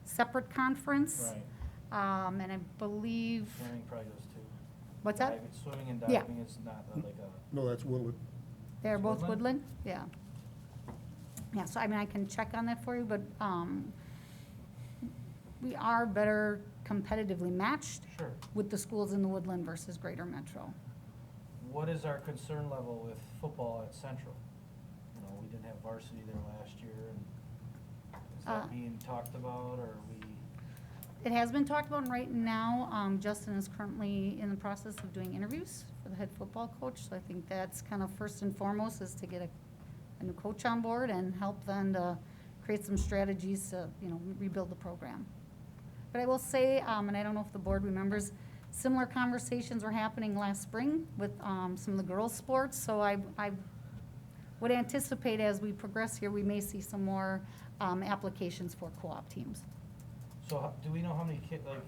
separate conference. Right. And I believe, Swimming probably does too. what's that? Swimming and Yeah. diving is not like a, No, that's Woodland. They're It's both Woodland? Woodland? Yeah. Yeah, so I mean, I can check on that for you, but we are better competitively matched sure. with the schools in the Woodland versus Greater Metro. What is our concern level with football at Central? You know, we didn't have varsity there last year, and is that being talked about, or are we? It has been talked about, and right now, Justin is currently in the process of doing interviews for the head football coach. So I think that's kind of first and foremost, is to get a new coach on board and help them to create some strategies to, rebuild the program. But I will say, and I don't know if the board remembers, similar conversations were happening last spring with some of the girls' sports. So I would anticipate as we progress here, we may see some more applications for co-op teams. So do we know how many kids, like,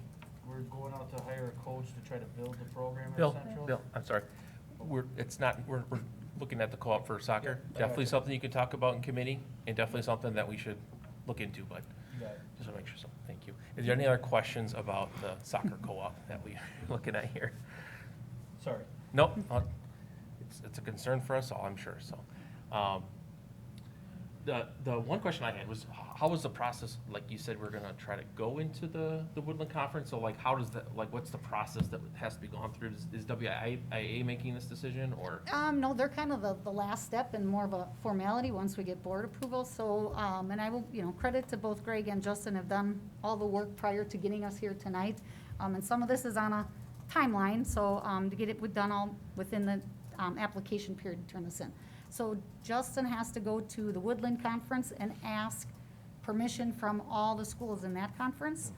we're going out to hire a coach to try to build the program Bill, at Central? Bill, I'm sorry. We're looking at the co-op for soccer. Yeah, Definitely gotcha. something you can talk about in committee, and definitely something that we should look into, but You got it. just want to make sure, so, thank you. Is there any other questions about the soccer co-op that we're looking at here? Sorry. Nope, it's a concern for us all, I'm sure, so. The one question I had was, how was the process, like you said, we're gonna try to go into the Woodland Conference, so like, how does that, like, what's the process that has to be gone through? Is WIA making this decision, or? No, they're kind of the last step and more of a formality once we get board approval. So, and I will, credit to both Greg and Justin have done all the work prior to getting us here tonight. And some of this is on a timeline, so to get it done all within the application period to turn this in. So Justin has to go to the Woodland Conference and ask permission from all the schools in that conference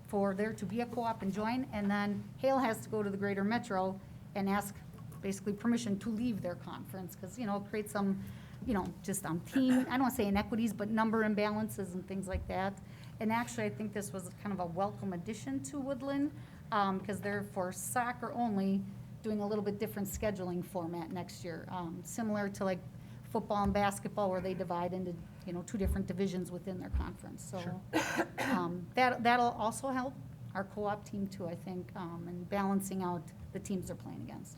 for there to be a co-op and join. And then Hale has to go to the Greater Metro and ask basically permission to leave their conference, because, create some, just team, I don't want to say inequities, but number imbalances and things like that. And actually, I think this was kind of a welcome addition to Woodland, because they're for soccer only, doing a little bit different scheduling format next year, similar to like football and basketball, where they divide into, 2 different divisions within their conference. So that'll also help our co-op team too, I think, and balancing out the teams they're playing against.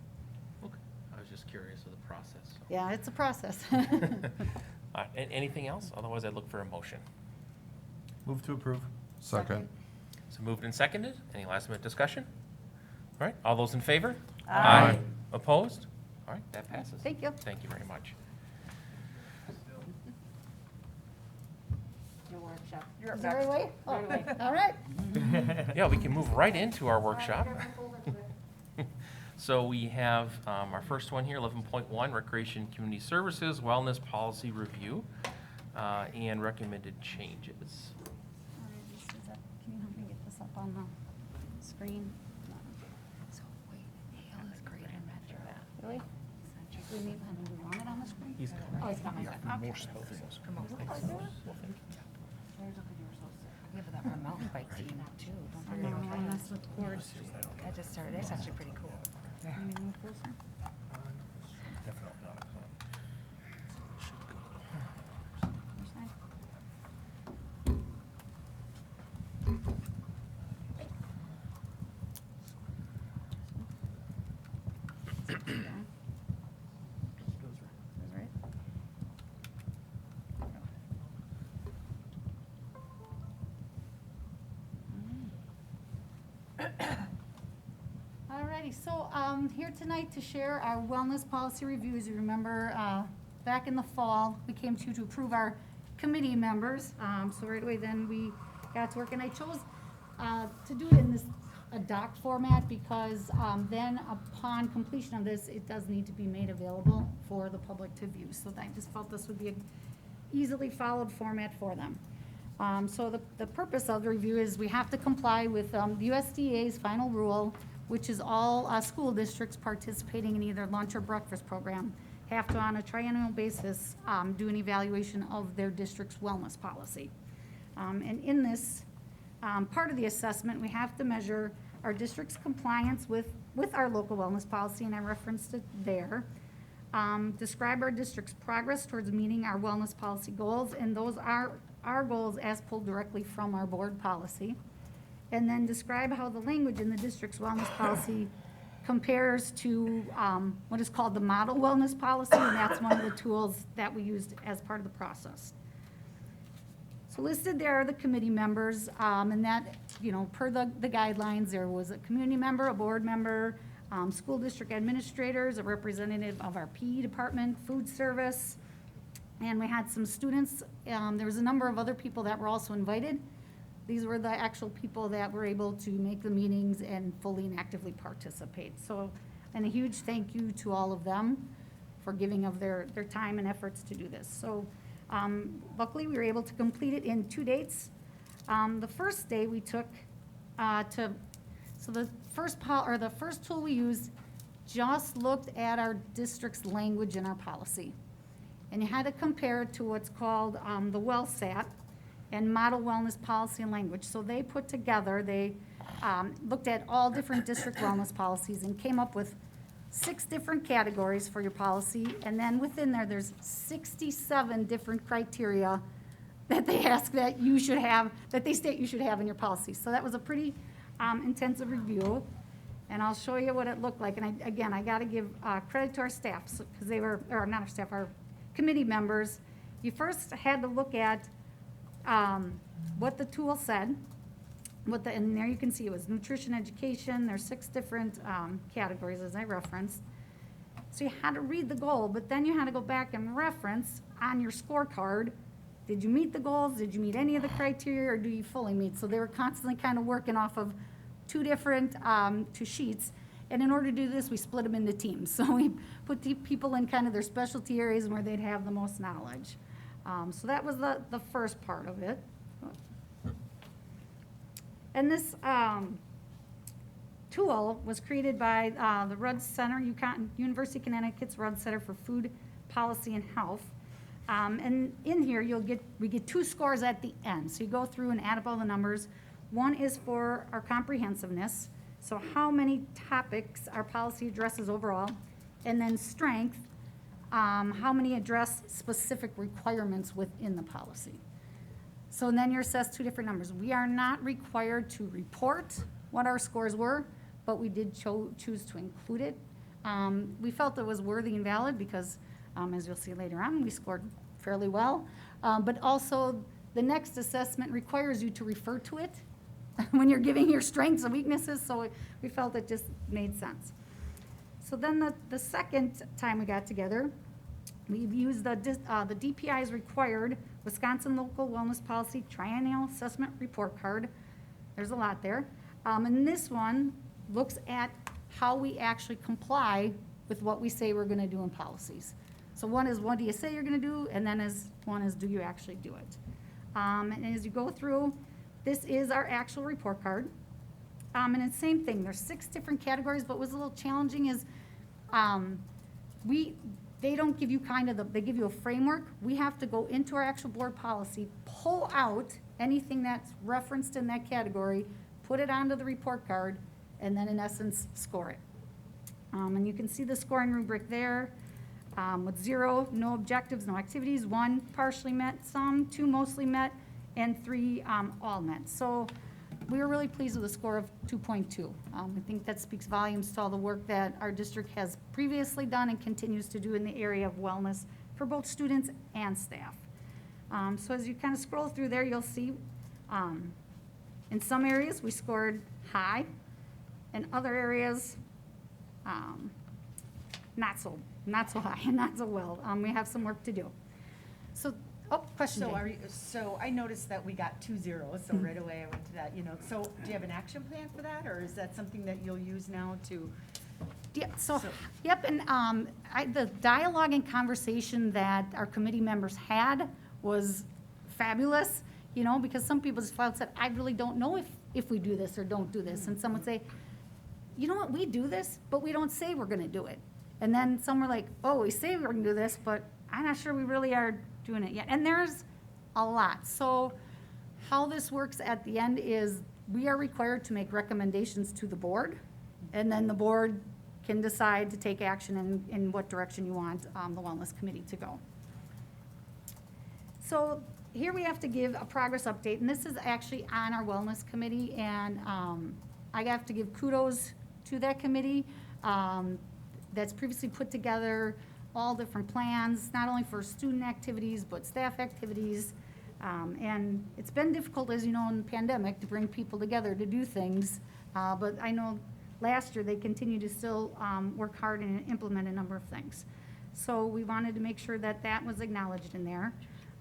Okay. I was just curious of the process. So. Yeah, it's a process. Anything else? Otherwise, I'd look for a motion. Move to approve. Second. So moved and seconded. Any last minute discussion? All right, all those in favor? Aye. Opposed? All right, that passes. Thank you. Thank you very much. Your workshop. Is there a way? Oh, Right away. all right. Yeah, we can move right into our workshop. So we have our first one here, 11.1, Recreation Community Services Wellness Policy Review and Recommended Changes. All right, can you help me get this up on the screen? So, wait, Hale is great in Metro. Really? Do we want it on the screen? He's Oh, it's got my There's look at yours so sick. Yeah, but that remote bike team too. Don't I forget know, about I that. messed with the cords. That just started, that's actually pretty cool. Can you move closer? Which side? Goes right? Alrighty, so here tonight to share our wellness policy review. As you remember, back in the fall, we came to you to approve our committee members. So right away then we got to work, and I chose to do it in this a doc format because then upon completion of this, it does need to be made available for the public to view. So I just felt this would be an easily followed format for them. So the purpose of the review is we have to comply with the USDA's final rule, which is all school districts participating in either lunch or breakfast program have to, on a triennial basis, do an evaluation of their district's wellness policy. And in this part of the assessment, we have to measure our district's compliance with our local wellness policy, and I referenced it there. Describe our district's progress towards meeting our wellness policy goals, and those are our goals as pulled directly from our board policy. And then describe how the language in the district's wellness policy compares to what is called the model wellness policy, and that's one of the tools that we used as part of the process. So listed there are the committee members, and that, per the guidelines, there was a community member, a board member, school district administrators, a representative of our PE department, food service, and we had some students. There was a number of other people that were also invited. These were the actual people that were able to make the meetings and fully and actively participate. So, and a huge thank you to all of them for giving of their time and efforts to do this. So, luckily, we were able to complete it in 2 dates. The first day we took so the first tool we used just looked at our district's language in our policy. And you had to compare it to what's called the WellSat and Model Wellness Policy and Language. So they put together, they looked at all different district wellness policies and came up with 6 different categories for your policy, and then within there's 67 different criteria that they ask that you should have, that they state you should have in your policy. So that was a pretty intensive review, and I'll show you what it looked like. And I got to give credit to our staff, because they were, or not our staff, our committee members. You first had to look at what the tool said. And there you can see it was nutrition education. There's 6 different categories, as I referenced. So you had to read the goal, but then you had to go back and reference on your scorecard, did you meet the goals? Did you meet any of the criteria, or do you fully meet? So they were constantly kind of working off of 2 different 2 sheets. And in order to do this, we split them into teams. So we put the people in kind of their specialty areas and where they'd have the most knowledge. So that was the first part of tool was created by the Rudd Center, University of Connecticut's Rudd Center for Food Policy and Health. And in here, we get 2 scores at the end. So you go through and add up all the numbers. One is for our comprehensiveness, so how many topics our policy addresses overall. And then strength, how many address specific requirements within the policy. So then you're assessed 2 different numbers. We are not required to report what our scores were, but we did choose to include it. We felt it was worthy and valid because, as you'll see later on, we scored fairly well. But also, the next assessment requires you to refer to it when you're giving your strengths and weaknesses, so we felt it just made sense. So then the second time we got together, we've used the DPI's required Wisconsin Local Wellness Policy Triennial Assessment Report Card. There's a lot there. And this one looks at how we actually comply with what we say we're gonna do in policies. So one is, what do you say you're gonna do? And then one is, do you actually do it? And as you go through, this is our actual report card. And it's the same thing, there's 6 different categories, but what's a little challenging is, they don't give you they give you a framework. We have to go into our actual board policy, pull out anything that's referenced in that category, put it onto the report card, and then in essence, score it. And you can see the scoring rubric there, with 0, no objectives, no activities, 1 partially met, some, 2 mostly met, and 3 all met. So we were really pleased with a score of 2.2. I think that speaks volumes to all the work that our district has previously done and continues to do in the area of wellness for both students and staff. So as you kind of scroll through there, you'll see in some areas we scored high, in other areas not so high and not so well. We have some work to do. So, question. Jane. So I noticed that we got 2 zeros, so right away I went to that, so do you have an action plan for that, or is that something that you'll use now to? Yeah, yep, and the dialogue and conversation that our committee members had was fabulous, because some people just felt said, I really don't know if we do this or don't do this, and some would say, you know what, we do this, but we don't say we're gonna do it. And then some were like, oh, we say we're gonna do this, but I'm not sure we really are doing it yet. And there's a lot. So how this works at the end is we are required to make recommendations to the board, and then the board can decide to take action in what direction you want the wellness committee to go. So here we have to give a progress update, and this is actually on our wellness committee, and I have to give kudos to that committee that's previously put together all different plans, not only for student activities, but staff activities. And it's been difficult, as you know, in the pandemic to bring people together to do things. But I know last year they continued to still work hard and implement a number of things. So we wanted to make sure that that was acknowledged in there.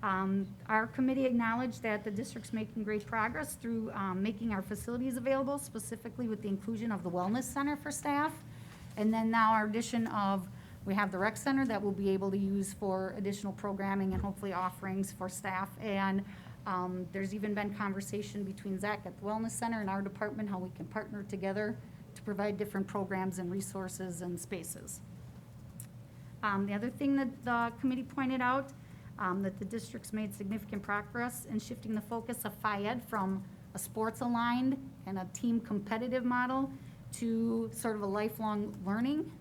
Our committee acknowledged that the district's making great progress through making our facilities available, specifically with the inclusion of the Wellness Center for staff. And then now our addition of, we have the rec center that we'll be able to use for additional programming and hopefully offerings for staff. And there's even been conversation between Zach at the Wellness Center and our department, how we can partner together to provide different programs and resources and spaces. The other thing that the committee pointed out, that the district's made significant progress in shifting the focus of Phi-Ed from a sports aligned and a team competitive model to sort of a lifelong learning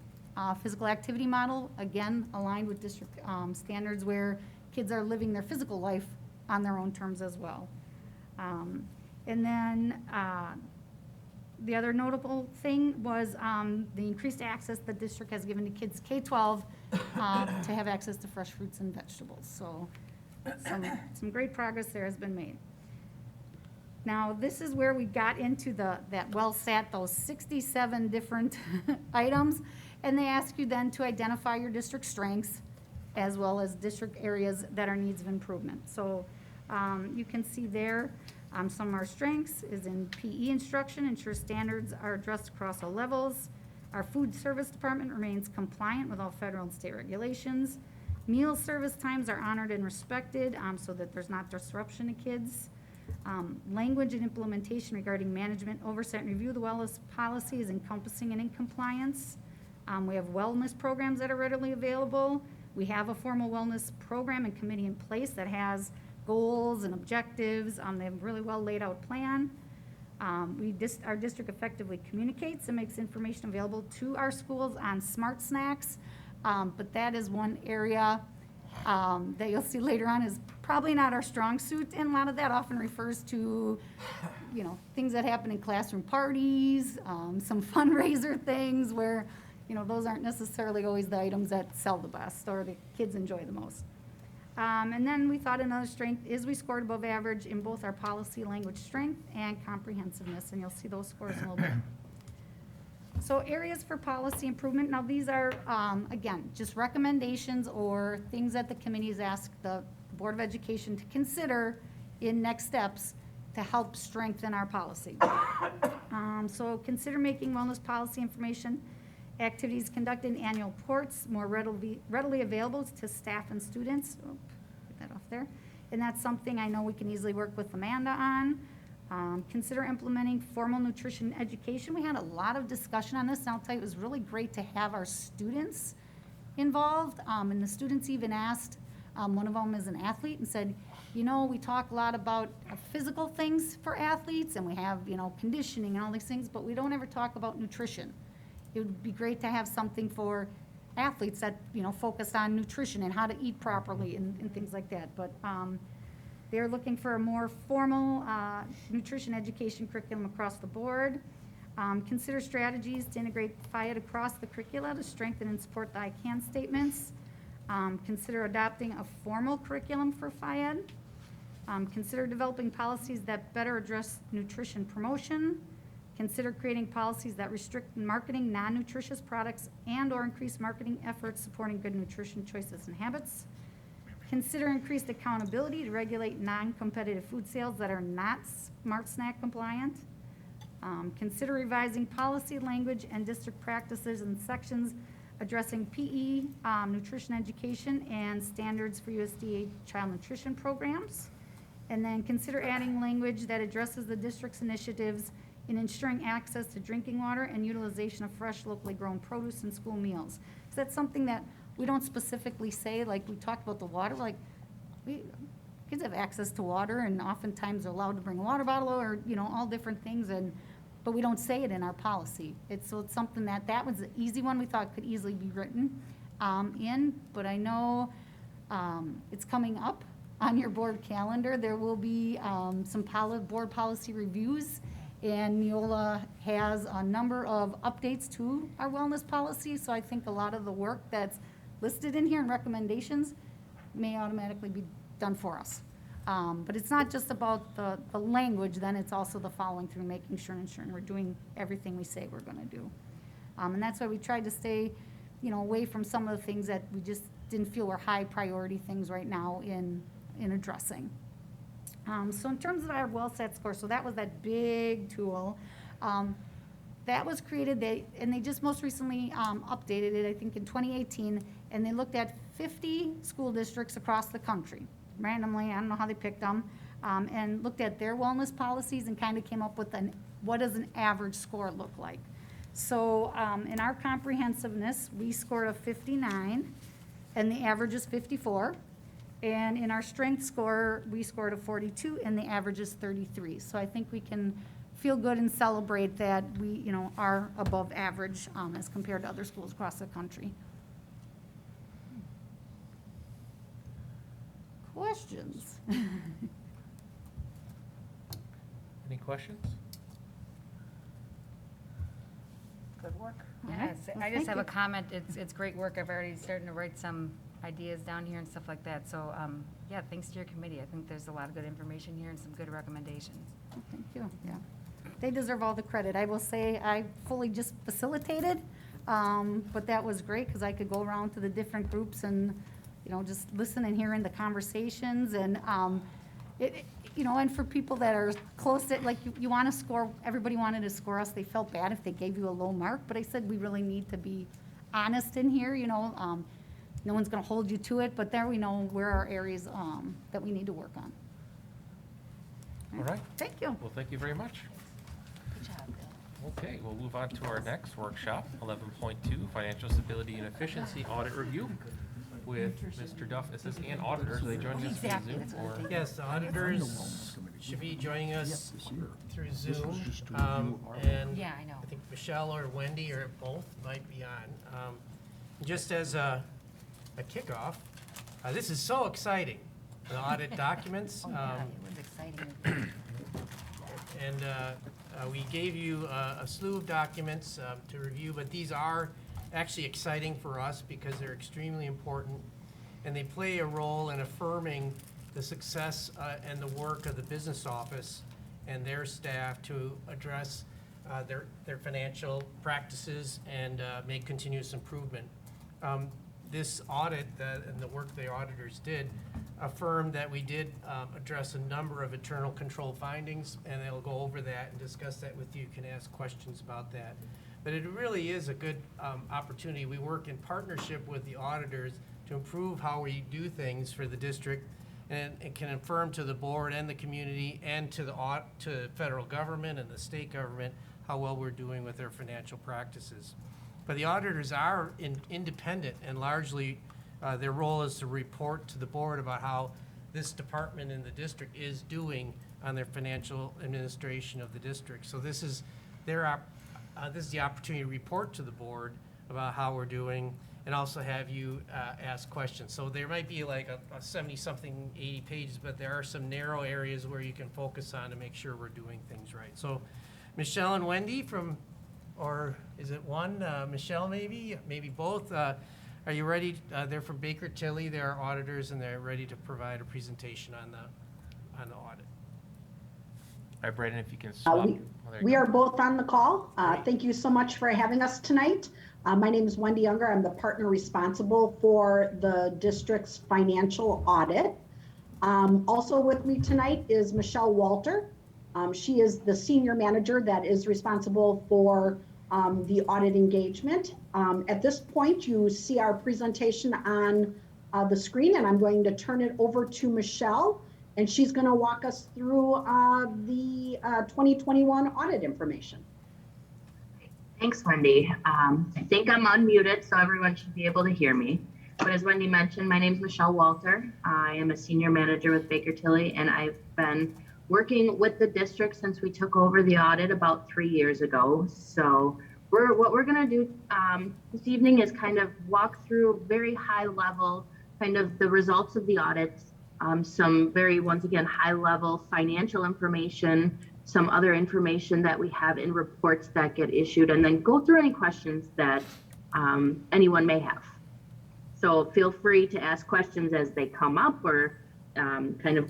physical activity model, again, aligned with district standards where kids are living their physical life on their own terms as well. And then the other notable thing was the increased access the district has given to kids K-12 to have access to fresh fruits and vegetables. So some great progress there has been made. Now, this is where we got into that WellSat, those 67 different items. And they ask you then to identify your district strengths as well as district areas that are needs of improvement. So you can see there some of our strengths is in PE instruction, ensure standards are addressed across all levels. Our food service department remains compliant with all federal and state regulations. Meal service times are honored and respected so that there's not disruption to kids. Language and implementation regarding management oversight and review of the wellness policy is encompassing and in compliance. We have wellness programs that are readily available. We have a formal wellness program and committee in place that has goals and objectives. They have a really well laid out plan. Our district effectively communicates and makes information available to our schools on smart snacks. But that is one area that you'll see later on is probably not our strong suit, and a lot of that often refers to, things that happen in classroom parties, some fundraiser things where, those aren't necessarily always the items that sell the best or the kids enjoy the most. And then we thought another strength is we scored above average in both our policy language strength and comprehensiveness, and you'll see those scores in a little bit. So areas for policy improvement, now these are, again, just recommendations or things that the committee has asked the Board of Education to consider in next steps to help strengthen our policy. So consider making wellness policy information activities conducted in annual reports more readily available to staff and students. Oh, get that off there. And that's something I know we can easily work with Amanda on. Consider implementing formal nutrition education. We had a lot of discussion on this, and I'll tell you, it was really great to have our students involved. And the students even asked, one of them is an athlete, and said, we talk a lot about physical things for athletes, and we have, conditioning and all these things, but we don't ever talk about nutrition. It would be great to have something for athletes that, focus on nutrition and how to eat properly and things like that. But they're looking for a more formal nutrition education curriculum across the board. Consider strategies to integrate FIAD across the curricula to strengthen and support the I CAN statements. Consider adopting a formal curriculum for FIAD. Consider developing policies that better address nutrition promotion. Consider creating policies that restrict marketing non-nutritious products and or increase marketing efforts supporting good nutrition choices and habits. Consider increased accountability to regulate non-competitive food sales that are not Smart Snack compliant. Consider revising policy language and district practices and sections addressing PE, nutrition education, and standards for USDA child nutrition programs. And then consider adding language that addresses the district's initiatives in ensuring access to drinking water and utilization of fresh, locally grown produce in school meals. So that's something that we don't specifically say, like we talked about the water, like kids have access to water and oftentimes they're allowed to bring a water bottle or, all different things, but we don't say it in our policy. So it's something that was an easy one we thought could easily be written in, but I know it's coming up on your board calendar. There will be some board policy reviews, and Neola has a number of updates to our wellness policy, so I think a lot of the work that's listed in here and recommendations may automatically be done for us. But it's not just about the language, then it's also the following through, making sure and ensuring we're doing everything we say we're gonna do. And that's why we tried to stay, away from some of the things that we just didn't feel were high priority things right now in addressing. So in terms of our WellSat score, so that was that big tool. That was created, and they just most recently updated it, I think in 2018, and they looked at 50 school districts across the country, randomly, I don't know how they picked them, and looked at their wellness policies and kind of came up with what does an average score look like. So in our comprehensiveness, we scored a 59, and the average is 54. And in our strength score, we scored a 42, and the average is 33. So I think we can feel good and celebrate that we, are above average as compared to other schools across the country. Questions? Any questions? Good work. Yes, Well, I thank just have you. a comment. It's great work. I've already starting to write some ideas down here and stuff like that. So, yeah, thanks to your committee. I think there's a lot of good information here and some good recommendations. Thank you, yeah. They deserve all the credit. I will say I fully just facilitated, but that was great because I could go around to the different groups and, just listen and hear in the conversations and, and for people that are close to, like, you want to score, everybody wanted to score us. They felt bad if they gave you a low mark, but I said we really need to be honest in here, no one's going to hold you to it, but there we know where are areas that we need to work on. All right. Thank you. Well, thank you very much. Good job, Bill. Okay, we'll move on to our next workshop, 11.2, Financial Stability and Efficiency Audit Review with Mr. Duff, assistant and auditors. Are they joining us Exactly, through that's Zoom what I or? think. Yes, the auditors should be joining us through Zoom. And Yeah, I know. I think Michelle or Wendy or both might be on. Just as a kickoff, this is so exciting, the audit documents. Oh, yeah, it was exciting. And we gave you a slew of documents to review, but these are actually exciting for us because they're extremely important, and they play a role in affirming the success and the work of the business office and their staff to address their financial practices and make continuous improvement. This audit and the work the auditors did affirmed that we did address a number of internal control findings, and they'll go over that and discuss that with you. You can ask questions about that. But it really is a good opportunity. We work in partnership with the auditors to improve how we do things for the district, and it can affirm to the board and the community and to the federal government and the state government how well we're doing with their financial practices. But the auditors are independent, and largely their role is to report to the board about how this department in the district is doing on their financial administration of the district. So this is this is the opportunity to report to the board about how we're doing, and also have you ask questions. So there might be like a 70-something, 80 pages, but there are some narrow areas where you can focus on to make sure we're doing things right. So Michelle and Wendy or is it one? Michelle, maybe both. Are you ready? They're from Baker Tilly. They're auditors, and they're ready to provide a presentation on the audit. All right, Brandon, if you can swap. We are both on the call. Thank you so much for having us tonight. My name is Wendy Younger. I'm the partner responsible for the district's financial audit. Also with me tonight is Michelle Walter. She is the senior manager that is responsible for the audit engagement. At this point, you see our presentation on the screen, and I'm going to turn it over to Michelle, and she's going to walk us through the 2021 audit information. Thanks, Wendy. I think I'm unmuted, so everyone should be able to hear me. But as Wendy mentioned, my name is Michelle Walter. I am a senior manager with Baker Tilly, and I've been working with the district since we took over the audit about 3 years ago. So what we're going to do this evening is kind of walk through very high level, kind of the results of the audit, some very, once again, high level financial information, some other information that we have in reports that get issued, and then go through any questions that anyone may have. So feel free to ask questions as they come up, or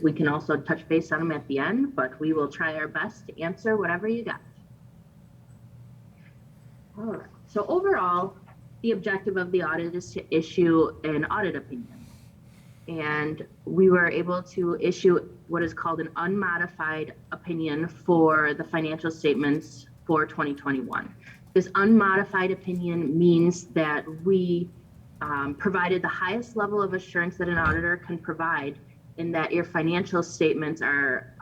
we can also touch base on them at the end, but we will try our best to answer whatever you got. All right, so overall, the objective of the audit is to issue an audit opinion. And we were able to issue what is called an unmodified opinion for the financial statements for 2021. This unmodified opinion means that we provided the highest level of assurance that an auditor can provide, in that your financial statements are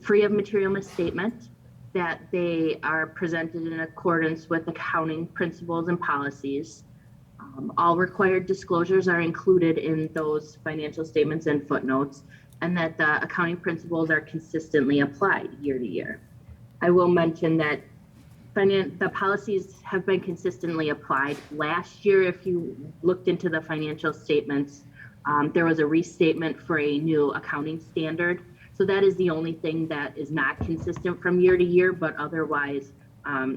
free of material misstatement, that they are presented in accordance with accounting principles and policies. All required disclosures are included in those financial statements and footnotes, and that the accounting principles are consistently applied year to year. I will mention that the policies have been consistently applied. Last year, if you looked into the financial statements, there was a restatement for a new accounting standard. So that is the only thing that is not consistent from year to year, but otherwise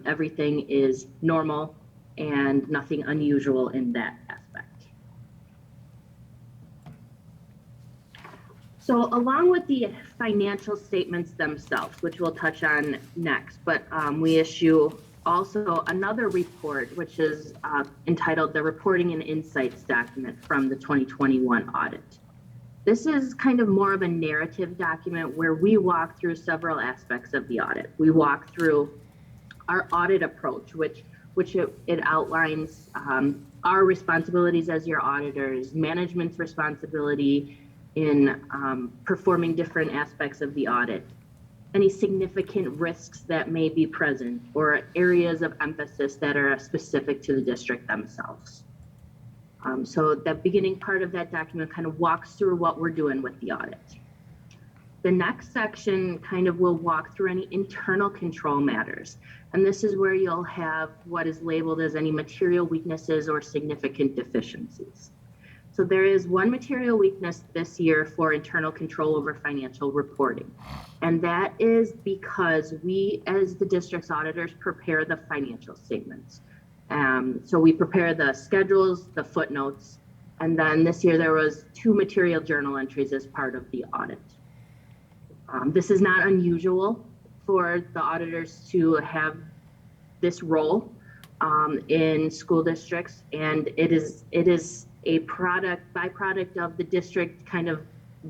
everything is normal and nothing unusual in that aspect. So along with the financial statements themselves, which we'll touch on next, but we issue also another report, which is entitled the Reporting and Insights document from the 2021 audit. This is kind of more of a narrative document where we walk through several aspects of the audit. We walk through our audit approach, which it outlines our responsibilities as your auditors, management's responsibility in performing different aspects of the audit. any significant risks that may be present or areas of emphasis that are specific to the district themselves. So that beginning part of that document kind of walks through what we're doing with the audit. The next section kind of will walk through any internal control matters. And this is where you'll have what is labeled as any material weaknesses or significant deficiencies. So there is one material weakness this year for internal control over financial reporting. And that is because we, as the district's auditors, prepare the financial statements. So we prepare the schedules, the footnotes, and then this year there was 2 material journal entries as part of the audit. This is not unusual for the auditors to have this role in school districts, and it is a byproduct of the district kind of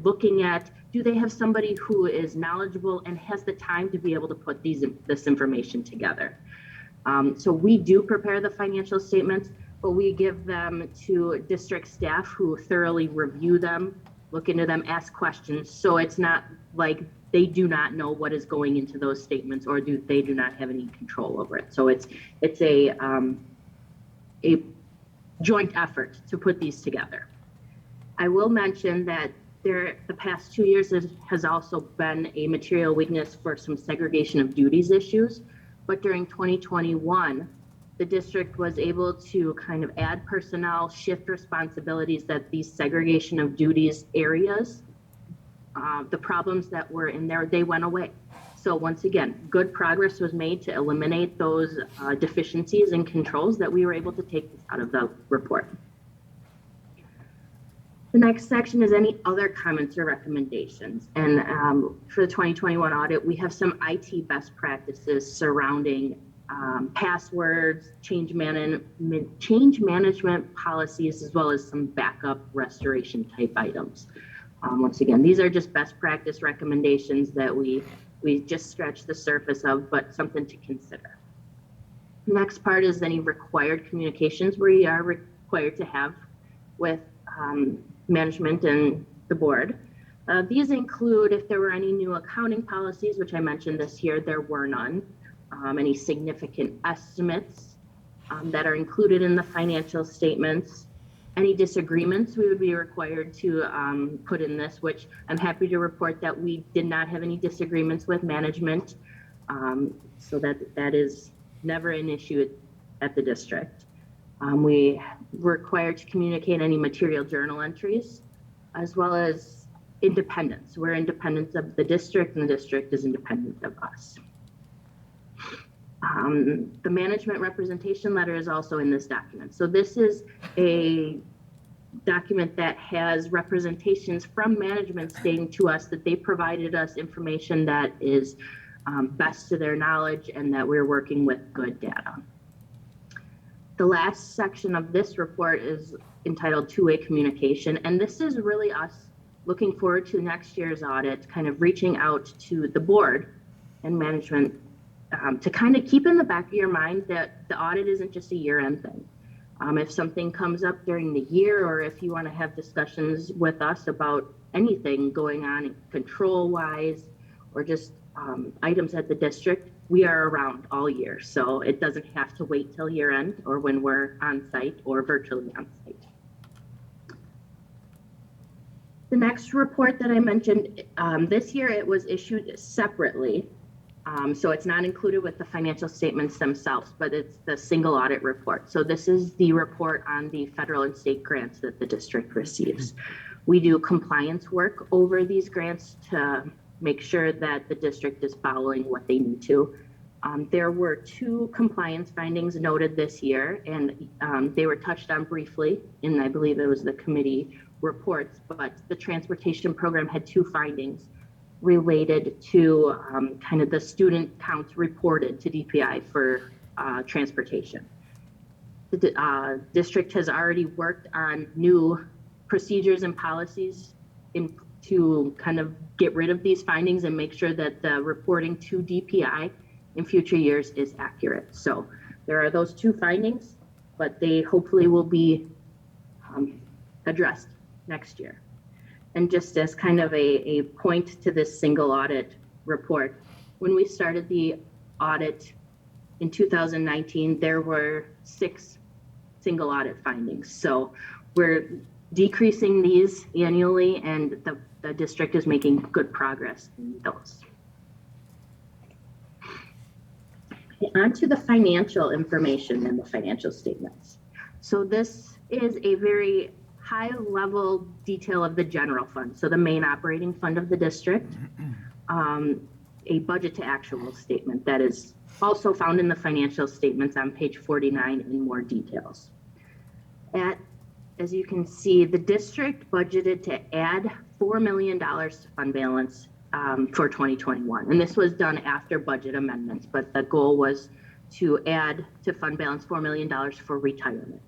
looking at, do they have somebody who is knowledgeable and has the time to be able to put this information together? So we do prepare the financial statements, but we give them to district staff who thoroughly review them, look into them, ask questions. So it's not like they do not know what is going into those statements, or they do not have any control over it. So it's a joint effort to put these together. I will mention that the past 2 years has also been a material weakness for some segregation of duties issues. But during 2021, the district was able to kind of add personnel, shift responsibilities, that these segregation of duties areas, the problems that were in there, they went away. So once again, good progress was made to eliminate those deficiencies and controls that we were able to take out of the report. The next section is any other comments or recommendations. And for the 2021 audit, we have some IT best practices surrounding passwords, change management policies, as well as some backup restoration type items. Once again, these are just best practice recommendations that we just scratched the surface of, but something to consider. The next part is any required communications we are required to have with management and the board. These include if there were any new accounting policies, which I mentioned this year, there were none. Any significant estimates that are included in the financial statements. Any disagreements we would be required to put in this, which I'm happy to report that we did not have any disagreements with management. So that is never an issue at the district. We were required to communicate any material journal entries, as well as independence. We're independent of the district, and the district is independent of us. The management representation letter is also in this document. So this is a document that has representations from management stating to us that they provided us information that is best to their knowledge and that we're working with good data. The last section of this report is entitled Two-Way Communication, and this is really us looking forward to next year's audit, kind of reaching out to the board and management to kind of keep in the back of your mind that the audit isn't just a year-end thing. If something comes up during the year, or if you want to have discussions with us about anything going on control-wise, or just items at the district, we are around all year. So it doesn't have to wait till year end or when we're on site or virtually on site. The next report that I mentioned, this year it was issued separately. So it's not included with the financial statements themselves, but it's the single audit report. So this is the report on the federal and state grants that the district receives. We do compliance work over these grants to make sure that the district is following what they need to. There were 2 compliance findings noted this year, and they were touched on briefly in, I believe it was the committee reports, but the transportation program had 2 findings related to kind of the student counts reported to DPI for transportation. The district has already worked on new procedures and policies to kind of get rid of these findings and make sure that the reporting to DPI in future years is accurate. So there are those 2 findings, but they hopefully will be addressed next year. And just as kind of a point to this single audit report, When we started the audit in 2019, there were 6 single audit findings. So we're decreasing these annually, and the district is making good progress in those. On to the financial information and the financial statements. So this is a very high level detail of the general fund. So the main operating fund of the district, a budget to actual statement that is also found in the financial statements on page 49 in more details. As you can see, the district budgeted to add $4 million to fund balance for 2021. And this was done after budget amendments, but the goal was to add to fund balance $4 million for retirement.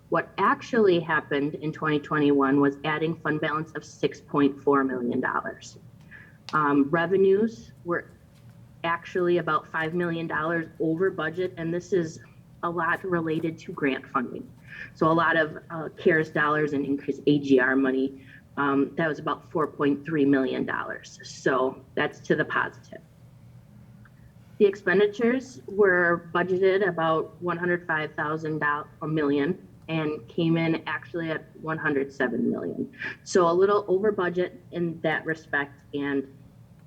What actually happened in 2021 was adding fund balance of $6.4 million. Revenues were actually about $5 million over budget, and this is a lot related to grant funding. So a lot of CARES dollars and increased AGR money, that was about $4.3 million. So that's to the positive. The expenditures were budgeted about $105,000 a million and came in actually at $107 million. So a little over budget in that respect. And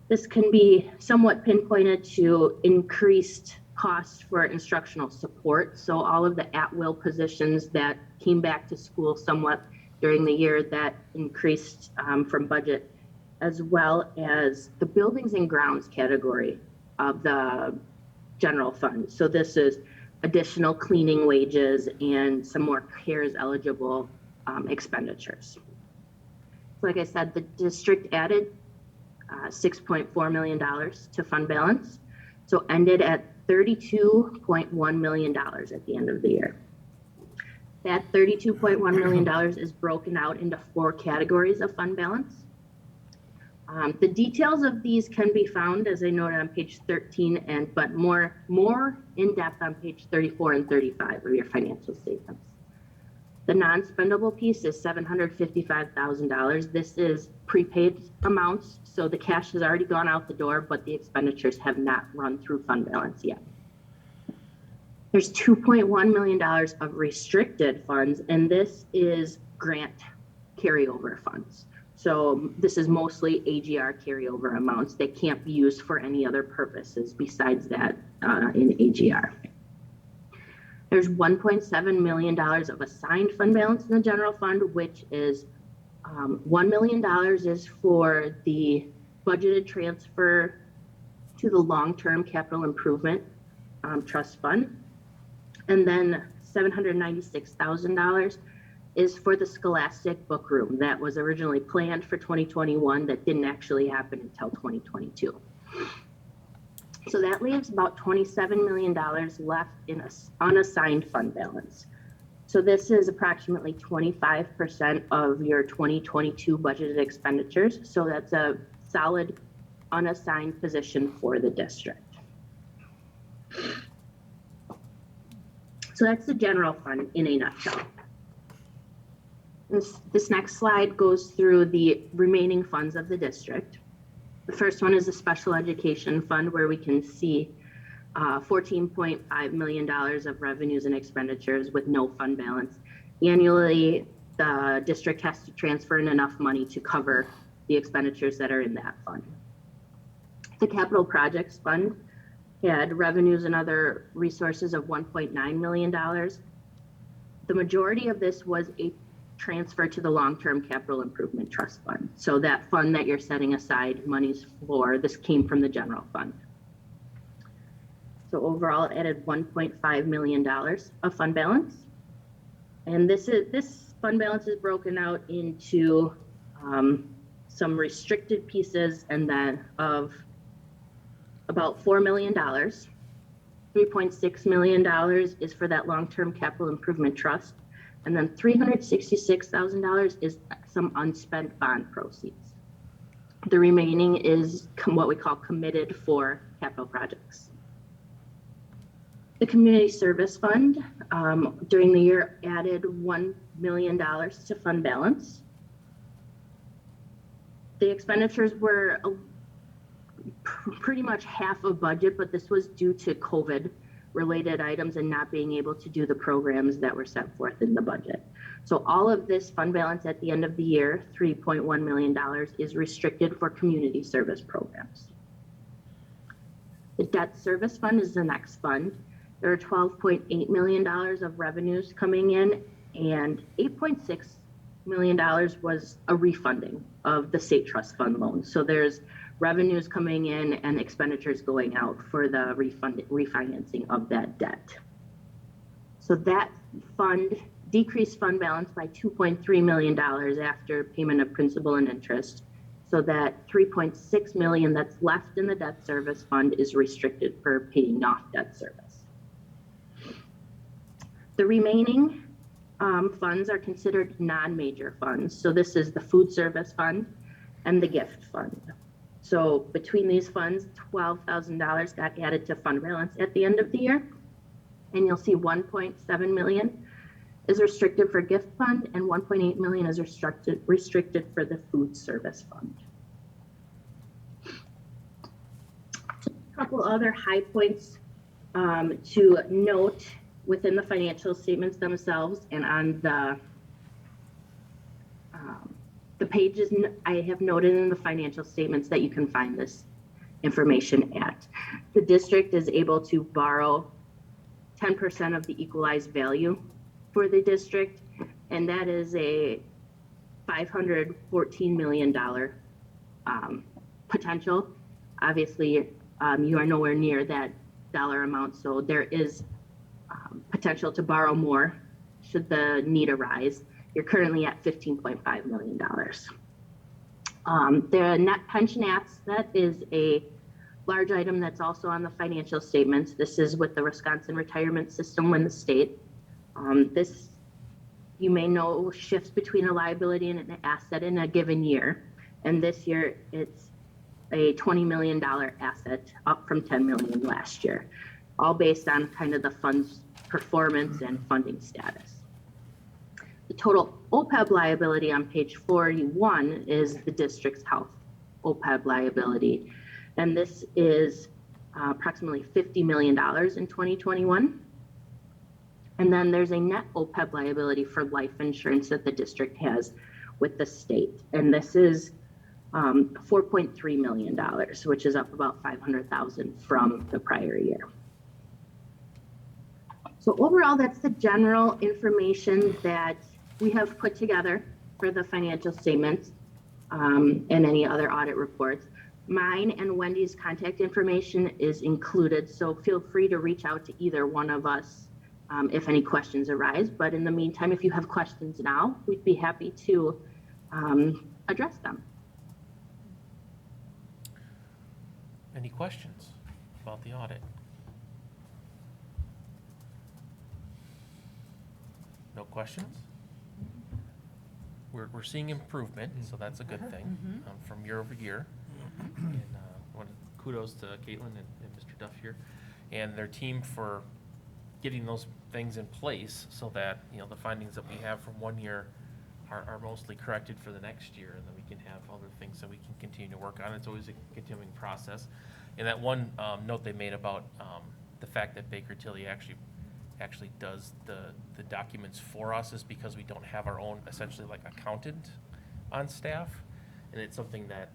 this can be somewhat pinpointed to increased costs for instructional support. So all of the at-will positions that came back to school somewhat during the year, that increased from budget, as well as the buildings and grounds category of the general fund. So this is additional cleaning wages and some more CARES eligible expenditures. Like I said, the district added $6.4 million to fund balance. So ended at $32.1 million at the end of the year. That $32.1 million is broken out into 4 categories of fund balance. The details of these can be found, as I noted, on page 13, but more in depth on page 34 and 35 of your financial statements. The non-spendable piece is $755,000. This is prepaid amounts, so the cash has already gone out the door, but the expenditures have not run through fund balance yet. There's $2.1 million of restricted funds, and this is grant carryover funds. So this is mostly AGR carryover amounts that can't be used for any other purposes besides that in AGR. There's $1.7 million of assigned fund balance in the general fund, which is $1 million is for the budgeted transfer to the long-term capital improvement trust fund. And then $796,000 is for the Scholastic book room that was originally planned for 2021 that didn't actually happen until 2022. So that leaves about $27 million left in unassigned fund balance. So this is approximately 25% of your 2022 budgeted expenditures. So that's a solid unassigned position for the district. So that's the general fund in a nutshell. This next slide goes through the remaining funds of the district. The first one is the special education fund, where we can see $14.5 million of revenues and expenditures with no fund balance. Annually, the district has to transfer in enough money to cover the expenditures that are in that fund. The capital projects fund had revenues and other resources of $1.9 million. The majority of this was a transfer to the long-term capital improvement trust fund. So that fund that you're setting aside monies for, this came from the general fund. So overall, it added $1.5 million of fund balance. And this fund balance is broken out into some restricted pieces, and then of about $4 million. $3.6 million is for that long-term capital improvement trust. And then $366,000 is some unspent bond proceeds. The remaining is what we call committed for capital projects. The community service fund during the year added $1 million to fund balance. The expenditures were pretty much half of budget, but this was due to COVID-related items and not being able to do the programs that were set forth in the budget. So all of this fund balance at the end of the year, $3.1 million, is restricted for community service programs. The debt service fund is the next fund. There are $12.8 million of revenues coming in, and $8.6 million was a refunding of the state trust fund loan. So there's revenues coming in and expenditures going out for the refinancing of that debt. So that fund decreased fund balance by $2.3 million after payment of principal and interest. So that $3.6 million that's left in the debt service fund is restricted for paying off debt service. The remaining funds are considered non-major funds. So this is the food service fund and the gift fund. So between these funds, $12,000 got added to fund balance at the end of the year. And you'll see 1.7 million is restricted for gift fund and 1.8 million is restricted for the food service fund. A couple other high points to note within the financial statements themselves and on the pages I have noted in the financial statements that you can find this information at. The district is able to borrow 10% of the equalized value for the district, and that is a $514 million potential. Obviously, you are nowhere near that dollar amount, so there is potential to borrow more should the need arise. You're currently at $15.5 million. The net pension asset is a large item that's also on the financial statements. This is with the Wisconsin retirement system in the state. This, you may know, shifts between a liability and an asset in a given year. And this year it's a $20 million asset, up from $10 million last year, all based on kind of the fund's performance and funding status. The total OPEB liability on page 41 is the district's health OPEB liability. And this is approximately $50 million in 2021. And then there's a net OPEB liability for life insurance that the district has with the state. And this is $4.3 million, which is up about $500,000 from the prior year. So overall, that's the general information that we have put together for the financial statements and any other audit reports. Mine and Wendy's contact information is included, so feel free to reach out to either one of us if any questions arise. But in the meantime, if you have questions now, we'd be happy to address them. Any questions about the audit? No questions? We're seeing improvement, so that's a good thing from year over year. And kudos to Caitlin and Mr. Duff here and their team for getting those things in place so that, you know, the findings that we have from one year are mostly corrected for the next year, and then we can have other things that we can continue to work on. It's always a continuing process. And that one note they made about the fact that Baker Tilly actually does the documents for us is because we don't have our own, essentially like accountant on staff. And it's something that,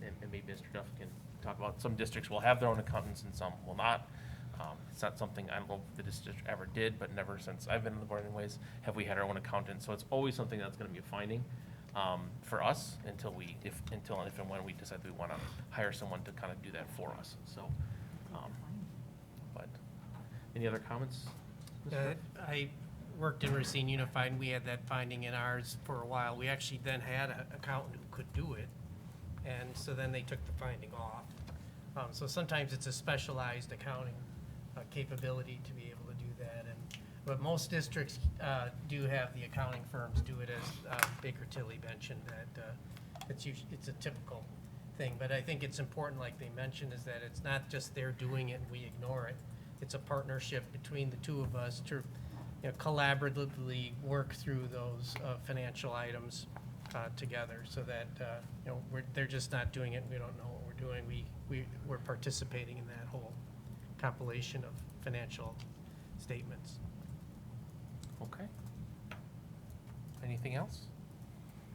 and maybe Mr. Duff can talk about, some districts will have their own accountants and some will not. It's not something, I don't know if the district ever did, but never since I've been in the board anyways, have we had our own accountant. So it's always something that's gonna be a finding for us until if and when we decide we wanna hire someone to kind of do that for us, so. But, any other comments? I worked in Racine Unified, and we had that finding in ours for a while. We actually then had an accountant who could do it, and so then they took the finding off. So sometimes it's a specialized accounting capability to be able to do that. But most districts do have the accounting firms do it, as Baker Tilly mentioned, that it's a typical thing. But I think it's important, like they mentioned, is that it's not just they're doing it and we ignore it. It's a partnership between the two of us to, you know, collaboratively work through those financial items together so that, they're just not doing it and we don't know what we're doing. We're participating in that whole compilation of financial statements. Okay. Anything else?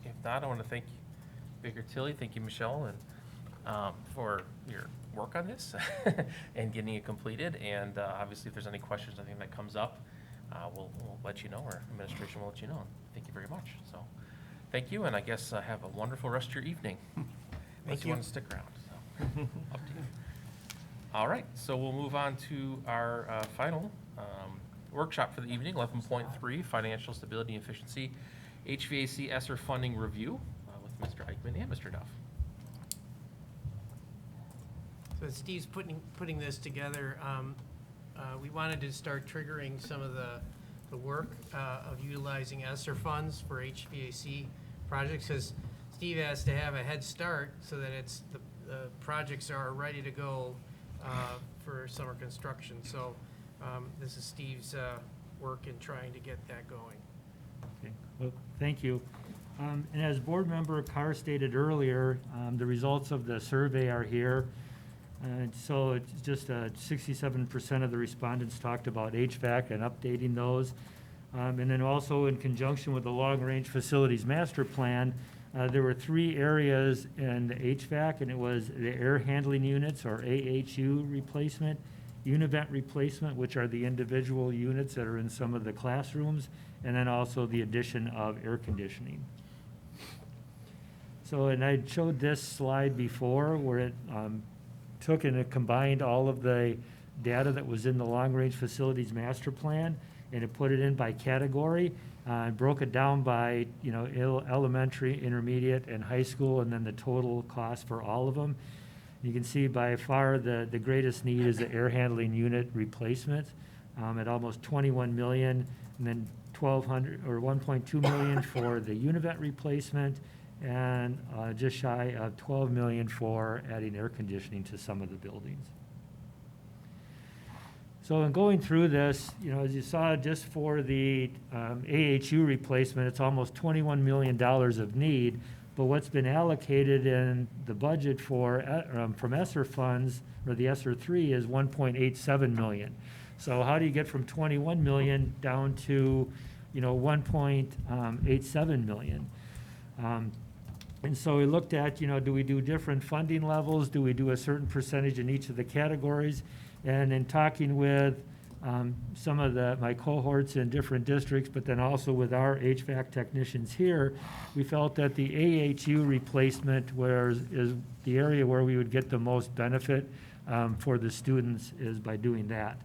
If not, I want to thank Baker Tilly, thank you, Michelle, and for your work on this and getting it completed. And obviously, if there's any questions, anything that comes up, we'll let you know, or administration will let you know. Thank you very much. So, thank you, and I guess have a wonderful rest of your evening. Unless you you. want to stick around. So, up to you. All right, so we'll move on to our final workshop for the evening, 11.3, Financial Stability and Efficiency, HVAC ESSER Funding Review with Mr. Eichmann and Mr. Duff. So as Steve's putting this together, we wanted to start triggering some of the work of utilizing ESSER funds for HVAC projects, because Steve has to have a head start so that the projects are ready to go for summer construction. So this is Steve's work in trying to get that going. Okay. Well, thank you. And as board member Carr stated earlier, the results of the survey are here. So it's just 67% of the respondents talked about HVAC and updating those. And then also in conjunction with the long-range facilities master plan, there were 3 areas in the HVAC, and it was the air handling units, or AHU replacement, univent replacement, which are the individual units that are in some of the classrooms, and then also the addition of air conditioning. So, and I showed this slide before where it took and it combined all of the data that was in the long-range facilities master plan, and it put it in by category, and broke it down by, elementary, intermediate, and high school, and then the total cost for all of them. You can see by far the greatest need is the air handling unit replacement at almost 21 million, and then 1.2 million for the univent replacement, and just shy of 12 million for adding air conditioning to some of the buildings. So in going through this, as you saw, just for the AHU replacement, it's almost $21 million of need. But what's been allocated in the budget for from ESSER funds, or the ESSER 3, is 1.87 million. So how do you get from 21 million down to, 1.87 million? And so we looked at, do we do different funding levels? Do we do a certain percentage in each of the categories? And in talking with some of my cohorts in different districts, but then also with our HVAC technicians here, we felt that the AHU replacement is the area where we would get the most benefit for the students is by doing that.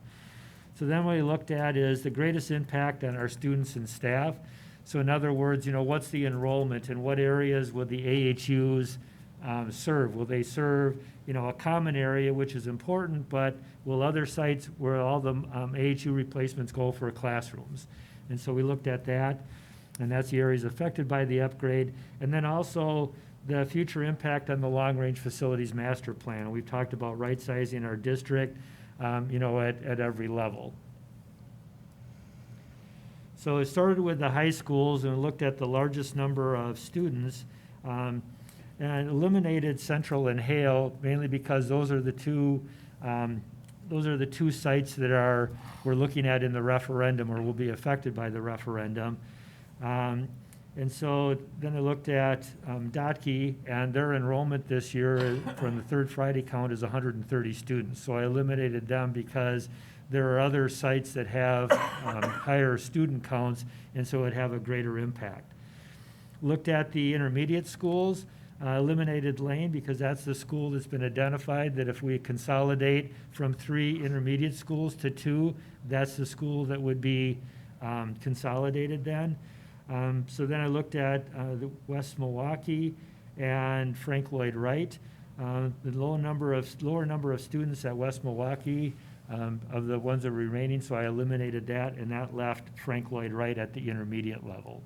So then what we looked at is the greatest impact on our students and staff. So in other words, what's the enrollment and what areas will the AHUs serve? Will they serve, a common area, which is important, but will other sites where all the AHU replacements go for classrooms? And so we looked at that, and that's the areas affected by the upgrade. And then also the future impact on the long-range facilities master plan. We've talked about right-sizing our district, at every level. So it started with the high schools and looked at the largest number of students, and eliminated Central and Hale mainly because those are the two sites that we're looking at in the referendum or will be affected by the referendum. And so then I looked at Dotke, and their enrollment this year from the third Friday count is 130 students. So I eliminated them because there are other sites that have higher student counts, and so it would have a greater impact. Looked at the intermediate schools, eliminated Lane because that's the school that's been identified that if we consolidate from 3 intermediate schools to 2, that's the school that would be consolidated then. So then I looked at the West Milwaukee and Frank Lloyd Wright. The lower number of students at West Milwaukee of the ones that were remaining, so I eliminated that, and that left Frank Lloyd Wright at the intermediate level.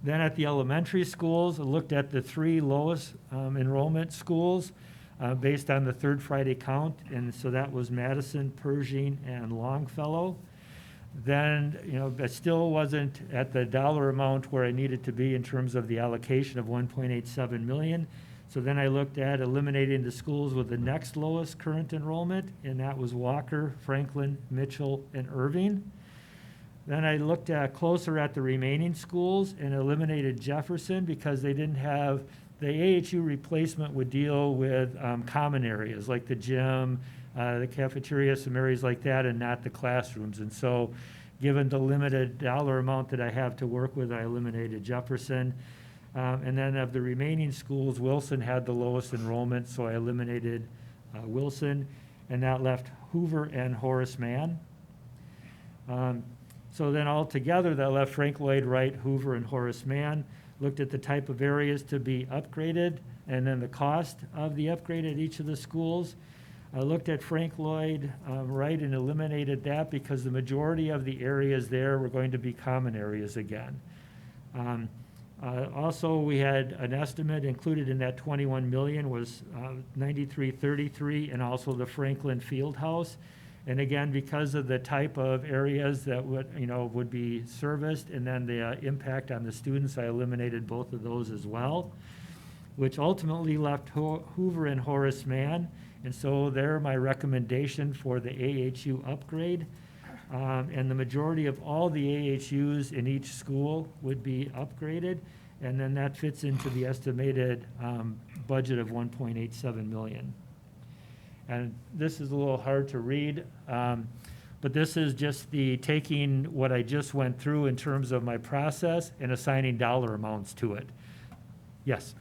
Then at the elementary schools, I looked at the 3 lowest enrollment schools based on the third Friday count, and so that was Madison, Pershing, and Longfellow. Then, I still wasn't at the dollar amount where I needed to be in terms of the allocation of 1.87 million. So then I looked at eliminating the schools with the next lowest current enrollment, and that was Walker, Franklin, Mitchell, and Irving. Then I looked closer at the remaining schools and eliminated Jefferson because they didn't have, the AHU replacement would deal with common areas like the gym, the cafeteria, some areas like that, and not the classrooms. And so given the limited dollar amount that I have to work with, I eliminated Jefferson. And then of the remaining schools, Wilson had the lowest enrollment, so I eliminated Wilson, and that left Hoover and Horace Mann. So then altogether, that left Frank Lloyd Wright, Hoover, and Horace Mann. Looked at the type of areas to be upgraded, and then the cost of the upgrade at each of the schools. I looked at Frank Lloyd Wright and eliminated that because the majority of the areas there were going to be common areas again. Also, we had an estimate included in that 21 million was 9333 and also the Franklin Field House. And again, because of the type of areas that would be serviced and then the impact on the students, I eliminated both of those as well, which ultimately left Hoover and Horace Mann. And so they're my recommendation for the AHU upgrade. And the majority of all the AHUs in each school would be upgraded, and then that fits into the estimated budget of 1.87 million. And this is a little hard to read, but this is just taking what I just went through in terms of my process and assigning dollar amounts to it. Yes?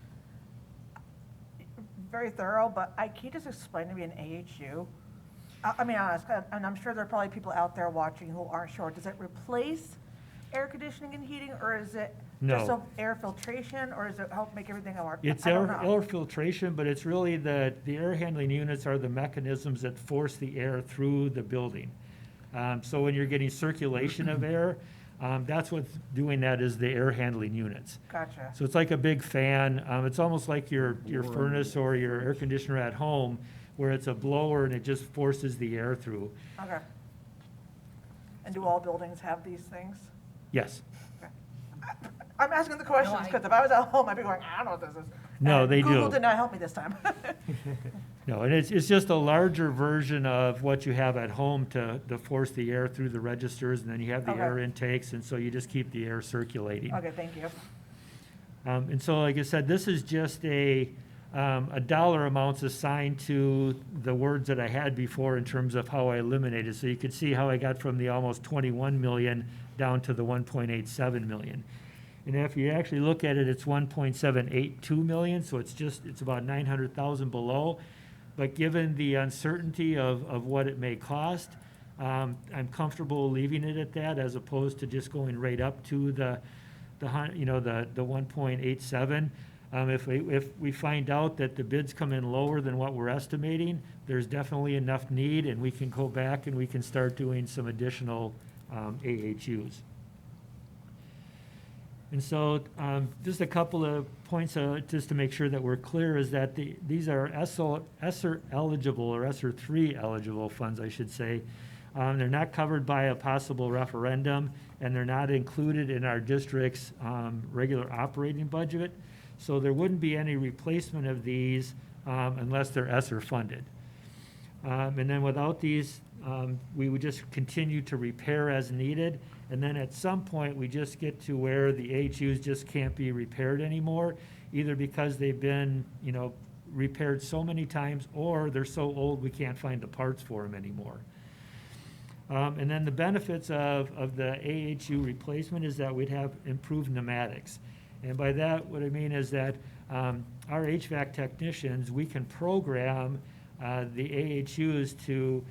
Very thorough, but can you just explain to me an AHU? I mean, honest, and I'm sure there are probably people out there watching who aren't sure. Does it replace air conditioning and heating, or is it just some air filtration, or does it help make everything more? It's air filtration, but it's really the air handling units are the mechanisms that force the air through the building. So when you're getting circulation of air, that's what's doing that is the air handling units. Gotcha. So it's like a big fan. It's almost like your furnace or your air conditioner at home, where it's a blower and it just forces the air through. Okay. And do all buildings have these things? Yes. Okay. I'm asking the questions because if I was at home, I'd be going, I don't know what this is. No, And they Google do. did not help me this time. No, and it's just a larger version of what you have at home to force the air through the registers, and then you have the Okay. air intakes, and so you just keep the air circulating. Okay, thank you. And so, like I said, this is just a dollar amounts assigned to the words that I had before in terms of how I eliminated. So you could see how I got from the almost 21 million down to the 1.87 million. And if you actually look at it, it's 1.782 million, so it's about 900,000 below. But given the uncertainty of what it may cost, I'm comfortable leaving it at that as opposed to just going right up to the 1.87. If we find out that the bids come in lower than what we're estimating, there's definitely enough need, and we can go back and we can start doing some additional AHUs. And so just a couple of points just to make sure that we're clear is that these are ESSER eligible or ESSER 3 eligible funds, I should say. They're not covered by a possible referendum, and they're not included in our district's regular operating budget. So there wouldn't be any replacement of these unless they're ESSER funded. And then without these, we would just continue to repair as needed. And then at some point, we just get to where the AHUs just can't be repaired anymore, either because they've been, repaired so many times, or they're so old we can't find the parts for them anymore. And then the benefits of the AHU replacement is that we'd have improved pneumatics. And by that, what I mean is that our HVAC technicians, we can program the AHUs to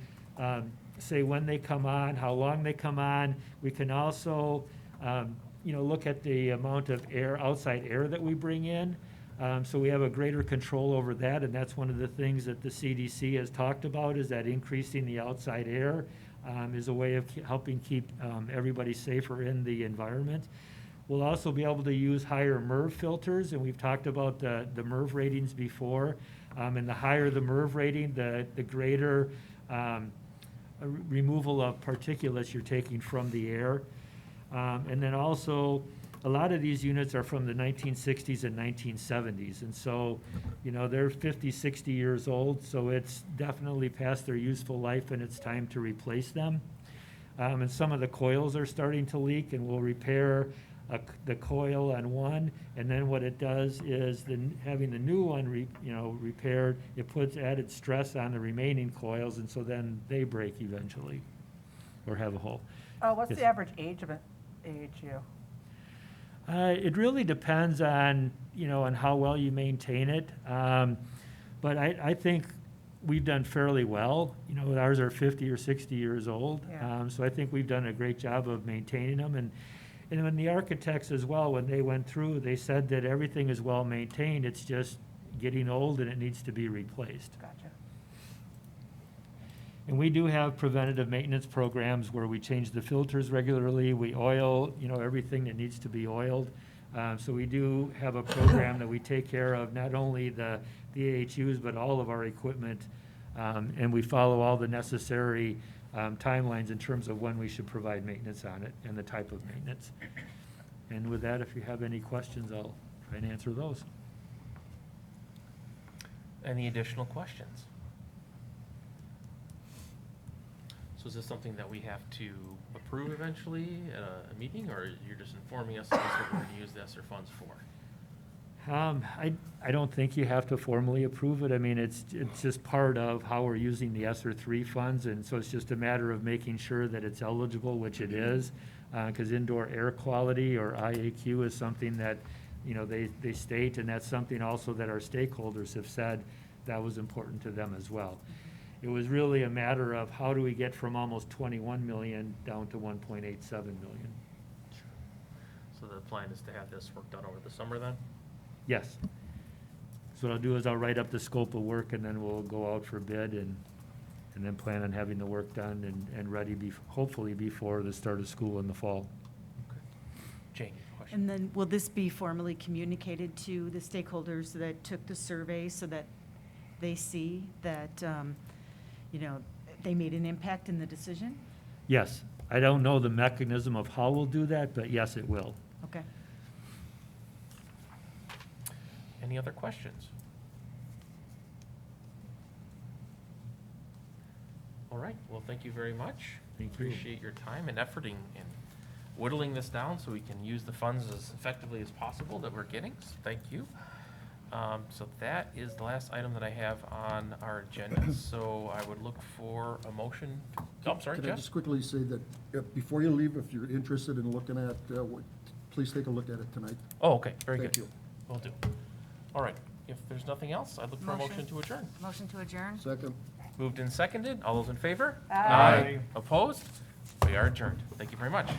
say when they come on, how long they come on. We can also, look at the amount of outside air that we bring in. So we have a greater control over that, and that's one of the things that the CDC has talked about, is that increasing the outside air is a way of helping keep everybody safer in the environment. We'll also be able to use higher MERV filters, and we've talked about the MERV ratings before. And the higher the MERV rating, the greater removal of particulates you're taking from the air. And then also, a lot of these units are from the 1960s and 1970s. And so, you know, they're 50, 60 years old, so it's definitely past their useful life and it's time to replace them. And some of the coils are starting to leak, and we'll repair the coil on one, and then what it does is having the new one repaired, it puts added stress on the remaining coils, and so then they break eventually or have a hole. What's Yes. the average age of an AHU? It really depends on, on how well you maintain it. But I think we've done fairly well. Ours are 50 or 60 years old. Yeah. So I think we've done a great job of maintaining them. And when the architects as well, when they went through, they said that everything is well maintained. It's just getting old and it needs to be replaced. Gotcha. And we do have preventative maintenance programs where we change the filters regularly. We oil, everything that needs to be oiled. So we do have a program that we take care of not only the AHUs, but all of our equipment. And we follow all the necessary timelines in terms of when we should provide maintenance on it and the type of maintenance. And with that, if you have any questions, I'll try and answer those. Any additional questions? So is this something that we have to approve eventually at a meeting, or you're just informing us that this is what we're going to use the ESSER funds for? I don't think you have to formally approve it. I mean, it's just part of how we're using the ESSER 3 funds, and so it's just a matter of making sure that it's eligible, which it is, because indoor air quality, or IAQ, is something that, they state, and that's something also that our stakeholders have said that was important to them as well. It was really a matter of how do we get from almost 21 million down to 1.87 million. So the plan is to have this work done over the summer then? Yes. So what I'll do is I'll write up the scope of work, and then we'll go out for bid and then plan on having the work done and ready hopefully before the start of school in the fall. Jane, question? And then will this be formally communicated to the stakeholders that took the survey so that they see that, they made an impact in the decision? Yes. I don't know the mechanism of how we'll do that, but yes, it will. Okay. Any other questions? All right, well, thank you very much. Thank you. Appreciate your time and effort in whittling this down so we can use the funds as effectively as possible that we're getting. So thank you. So that is the last item that I have on our agenda. So I would look for a motion. Oh, I'm sorry, Can I Jeff? just quickly say that before you leave, if you're interested in looking at, please take a look at it tonight. Oh, okay, very Thank good. you. Will do. All right, if there's nothing else, I'd look for a motion to adjourn. Motion to adjourn? Second. Moved and seconded. All those in favor? Aye. Opposed? We are adjourned. Thank you very much.